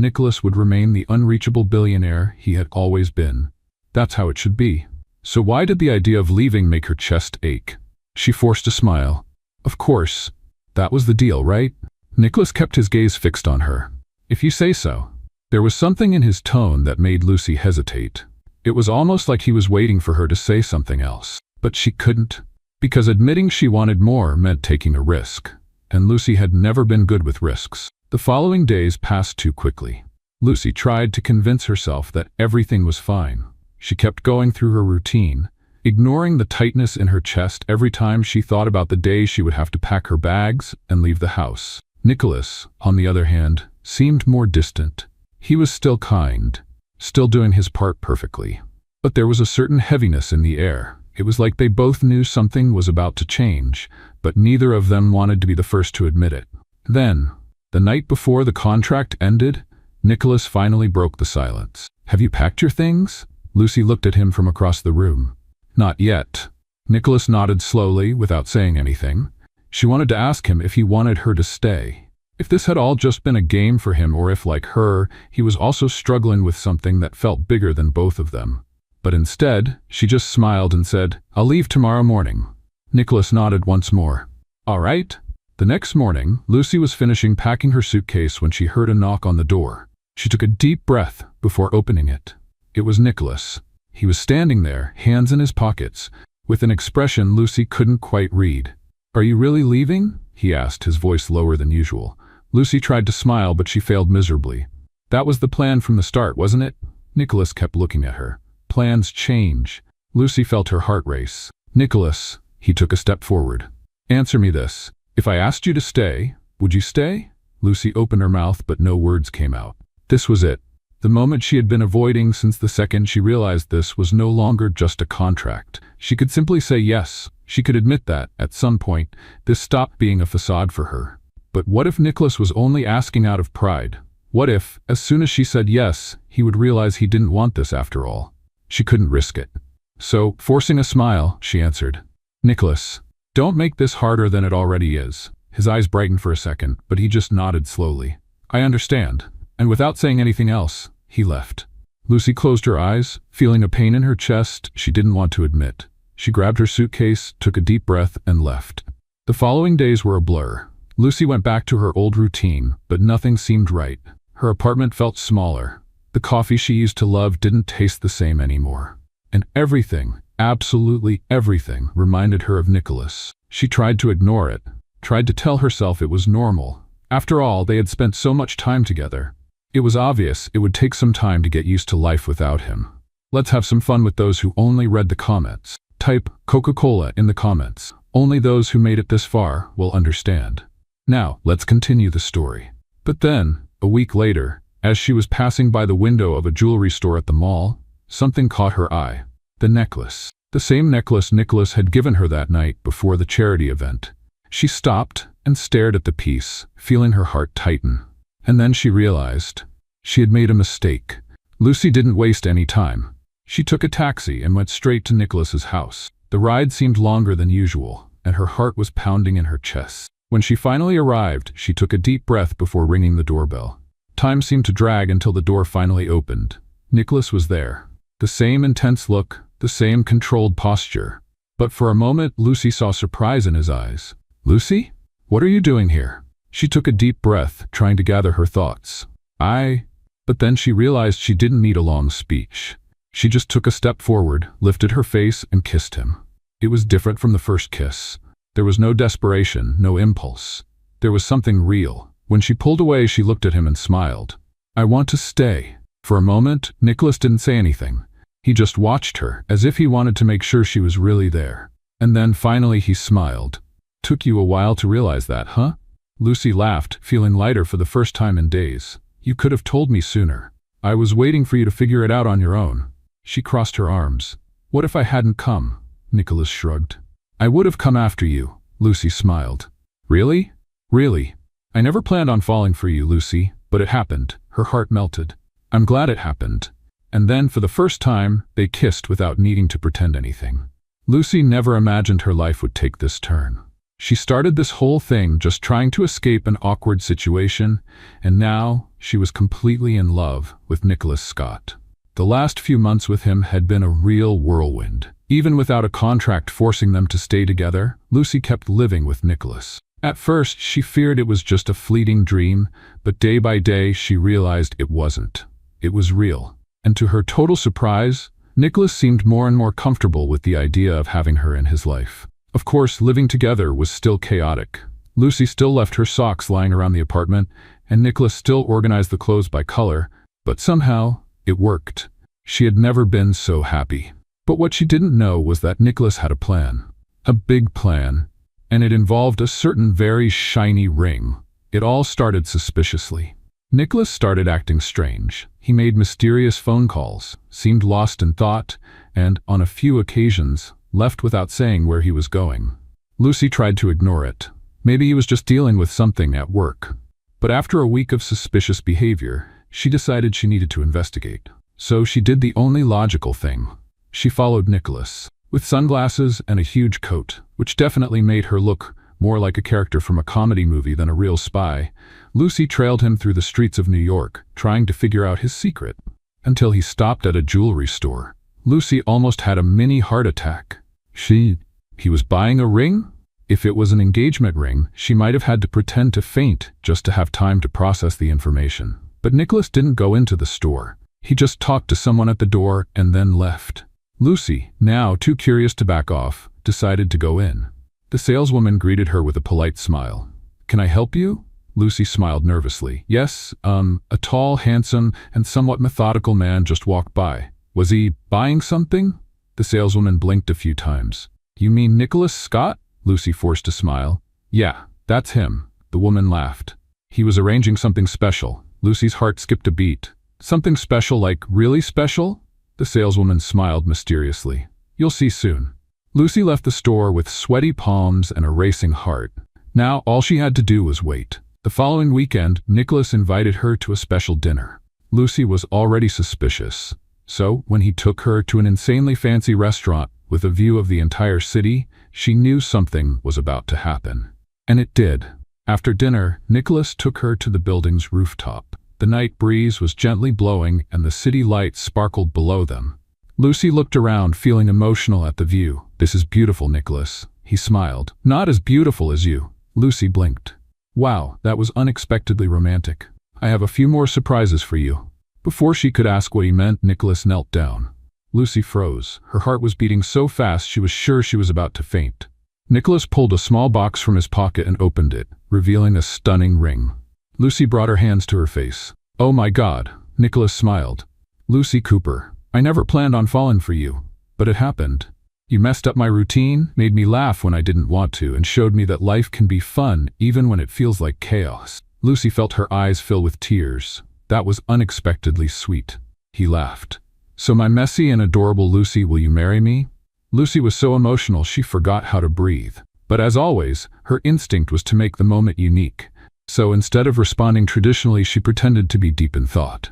Nicholas would remain the unreachable billionaire he had always been. That's how it should be. So why did the idea of leaving make her chest ache? She forced a smile. "Of course. That was the deal, right?" Nicholas kept his gaze fixed on her. "If you say so." There was something in his tone that made Lucy hesitate. It was almost like he was waiting for her to say something else. But she couldn't. Because admitting she wanted more meant taking a risk. And Lucy had never been good with risks. The following days passed too quickly. Lucy tried to convince herself that everything was fine. She kept going through her routine, ignoring the tightness in her chest every time she thought about the day she would have to pack her bags and leave the house. Nicholas, on the other hand, seemed more distant. He was still kind, still doing his part perfectly. But there was a certain heaviness in the air. It was like they both knew something was about to change, but neither of them wanted to be the first to admit it. Then, the night before the contract ended, Nicholas finally broke the silence. "Have you packed your things?" Lucy looked at him from across the room. "Not yet." Nicholas nodded slowly, without saying anything. She wanted to ask him if he wanted her to stay. If this had all just been a game for him, or if, like her, he was also struggling with something that felt bigger than both of them. But instead, she just smiled and said, "I'll leave tomorrow morning." Nicholas nodded once more. "All right." The next morning, Lucy was finishing packing her suitcase when she heard a knock on the door. She took a deep breath before opening it. It was Nicholas. He was standing there, hands in his pockets, with an expression Lucy couldn't quite read. "Are you really leaving?" he asked, his voice lower than usual. Lucy tried to smile, but she failed miserably. "That was the plan from the start, wasn't it?" Nicholas kept looking at her. "Plans change." Lucy felt her heart race. "Nicholas," he took a step forward. "Answer me this. If I asked you to stay, would you stay?" Lucy opened her mouth, but no words came out. This was it. The moment she had been avoiding since the second she realized this was no longer just a contract. She could simply say yes. She could admit that, at some point, this stopped being a facade for her. But what if Nicholas was only asking out of pride? What if, as soon as she said yes, he would realize he didn't want this after all? She couldn't risk it. So, forcing a smile, she answered, "Nicholas, don't make this harder than it already is." His eyes brightened for a second, but he just nodded slowly. "I understand." And without saying anything else, he left. Lucy closed her eyes, feeling a pain in her chest she didn't want to admit. She grabbed her suitcase, took a deep breath, and left. The following days were a blur. Lucy went back to her old routine, but nothing seemed right. Her apartment felt smaller. The coffee she used to love didn't taste the same anymore. And everything, absolutely everything, reminded her of Nicholas. She tried to ignore it, tried to tell herself it was normal. After all, they had spent so much time together. It was obvious it would take some time to get used to life without him. Let's have some fun with those who only read the comments. Type Coca-Cola in the comments. Only those who made it this far will understand. Now, let's continue the story. But then, a week later, as she was passing by the window of a jewelry store at the mall, something caught her eye. The necklace. The same necklace Nicholas had given her that night before the charity event. She stopped and stared at the piece, feeling her heart tighten. And then she realized she had made a mistake. Lucy didn't waste any time. She took a taxi and went straight to Nicholas's house. The ride seemed longer than usual, and her heart was pounding in her chest. When she finally arrived, she took a deep breath before ringing the doorbell. Time seemed to drag until the door finally opened. Nicholas was there. The same intense look, the same controlled posture. But for a moment, Lucy saw surprise in his eyes. "Lucy? What are you doing here?" She took a deep breath, trying to gather her thoughts. But then she realized she didn't need a long speech. She just took a step forward, lifted her face, and kissed him. It was different from the first kiss. There was no desperation, no impulse. There was something real. When she pulled away, she looked at him and smiled. "I want to stay." For a moment, Nicholas didn't say anything. He just watched her, as if he wanted to make sure she was really there. And then finally he smiled. "Took you a while to realize that, huh?" Lucy laughed, feeling lighter for the first time in days. "You could have told me sooner. I was waiting for you to figure it out on your own." She crossed her arms. "What if I hadn't come?" Nicholas shrugged. "I would have come after you," Lucy smiled. "Really? Really? I never planned on falling for you, Lucy, but it happened." Her heart melted. "I'm glad it happened." And then, for the first time, they kissed without needing to pretend anything. Lucy never imagined her life would take this turn. She started this whole thing just trying to escape an awkward situation, and now she was completely in love with Nicholas Scott. The last few months with him had been a real whirlwind. Even without a contract forcing them to stay together, Lucy kept living with Nicholas. At first, she feared it was just a fleeting dream, but day by day she realized it wasn't. It was real. And to her total surprise, Nicholas seemed more and more comfortable with the idea of having her in his life. Of course, living together was still chaotic. Lucy still left her socks lying around the apartment, and Nicholas still organized the clothes by color, but somehow, it worked. She had never been so happy. But what she didn't know was that Nicholas had a plan. A big plan. And it involved a certain very shiny ring. It all started suspiciously. Nicholas started acting strange. He made mysterious phone calls, seemed lost in thought, and, on a few occasions, left without saying where he was going. Lucy tried to ignore it. Maybe he was just dealing with something at work. But after a week of suspicious behavior, she decided she needed to investigate. So she did the only logical thing. She followed Nicholas, with sunglasses and a huge coat, which definitely made her look more like a character from a comedy movie than a real spy. Lucy trailed him through the streets of New York, trying to figure out his secret, until he stopped at a jewelry store. Lucy almost had a mini heart attack. He was buying a ring? If it was an engagement ring, she might have had to pretend to faint just to have time to process the information. But Nicholas didn't go into the store. He just talked to someone at the door and then left. Lucy, now too curious to back off, decided to go in. The saleswoman greeted her with a polite smile. "Can I help you?" Lucy smiled nervously. "Yes, a tall, handsome, and somewhat methodical man just walked by. Was he buying something?" The saleswoman blinked a few times. "You mean Nicholas Scott?" Lucy forced a smile. "Yeah, that's him." The woman laughed. "He was arranging something special." Lucy's heart skipped a beat. "Something special, like really special?" The saleswoman smiled mysteriously. "You'll see soon." Lucy left the store with sweaty palms and a racing heart. Now all she had to do was wait. The following weekend, Nicholas invited her to a special dinner. Lucy was already suspicious. So, when he took her to an insanely fancy restaurant with a view of the entire city, she knew something was about to happen. And it did. After dinner, Nicholas took her to the building's rooftop. The night breeze was gently blowing and the city lights sparkled below them. Lucy looked around, feeling emotional at the view. "This is beautiful, Nicholas." He smiled. "Not as beautiful as you." Lucy blinked. "Wow, that was unexpectedly romantic. I have a few more surprises for you." Before she could ask what he meant, Nicholas knelt down. Lucy froze. Her heart was beating so fast she was sure she was about to faint. Nicholas pulled a small box from his pocket and opened it, revealing a stunning ring. Lucy brought her hands to her face. "Oh my God," Nicholas smiled. "Lucy Cooper, I never planned on falling for you, but it happened. You messed up my routine, made me laugh when I didn't want to, and showed me that life can be fun even when it feels like chaos." Lucy felt her eyes fill with tears. That was unexpectedly sweet. He laughed. "So my messy and adorable Lucy, will you marry me?" Lucy was so emotional she forgot how to breathe. But as always, her instinct was to make the moment unique. So instead of responding traditionally, she pretended to be deep in thought.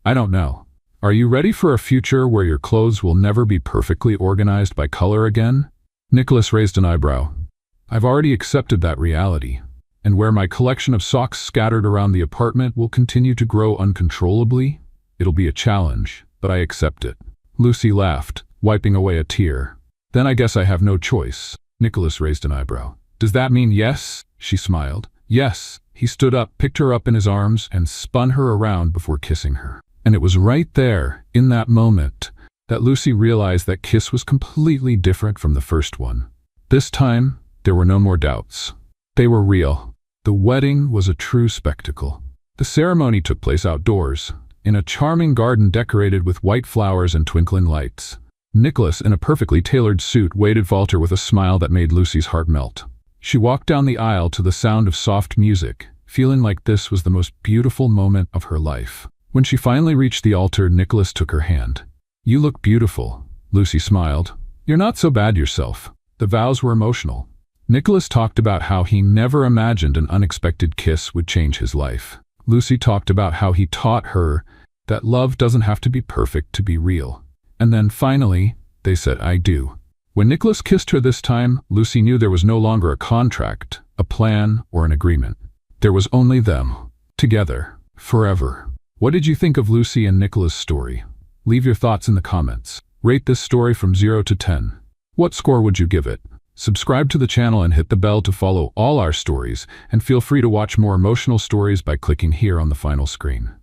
I don't know. Are you ready for a future where your clothes will never be perfectly organized by color again? Nicholas raised an eyebrow. I've already accepted that reality, and where my collection of socks scattered around the apartment will continue to grow uncontrollably, it'll be a challenge, but I accept it. Lucy laughed, wiping away a tear. Then I guess I have no choice. Nicholas raised an eyebrow. Does that mean yes? She smiled. Yes. He stood up, picked her up in his arms, and spun her around before kissing her. And it was right there, in that moment, that Lucy realized that kiss was completely different from the first one. This time, there were no more doubts. They were real. The wedding was a true spectacle. The ceremony took place outdoors, in a charming garden decorated with white flowers and twinkling lights. Nicholas, in a perfectly tailored suit, waited Walter with a smile that made Lucy's heart melt. She walked down the aisle to the sound of soft music, feeling like this was the most beautiful moment of her life. When she finally reached the altar, Nicholas took her hand. You look beautiful, Lucy smiled. You're not so bad yourself. The vows were emotional. Nicholas talked about how he never imagined an unexpected kiss would change his life. Lucy talked about how he taught her that love doesn't have to be perfect to be real. And then finally, they said, I do. When Nicholas kissed her this time, Lucy knew there was no longer a contract, a plan, or an agreement. There was only them, together, forever. What did you think of Lucy and Nicholas' story? Leave your thoughts in the comments. Rate this story from 0 to 10. What score would you give it? Subscribe to the channel and hit the bell to follow all our stories, and feel free to watch more emotional stories by clicking here on the final screen.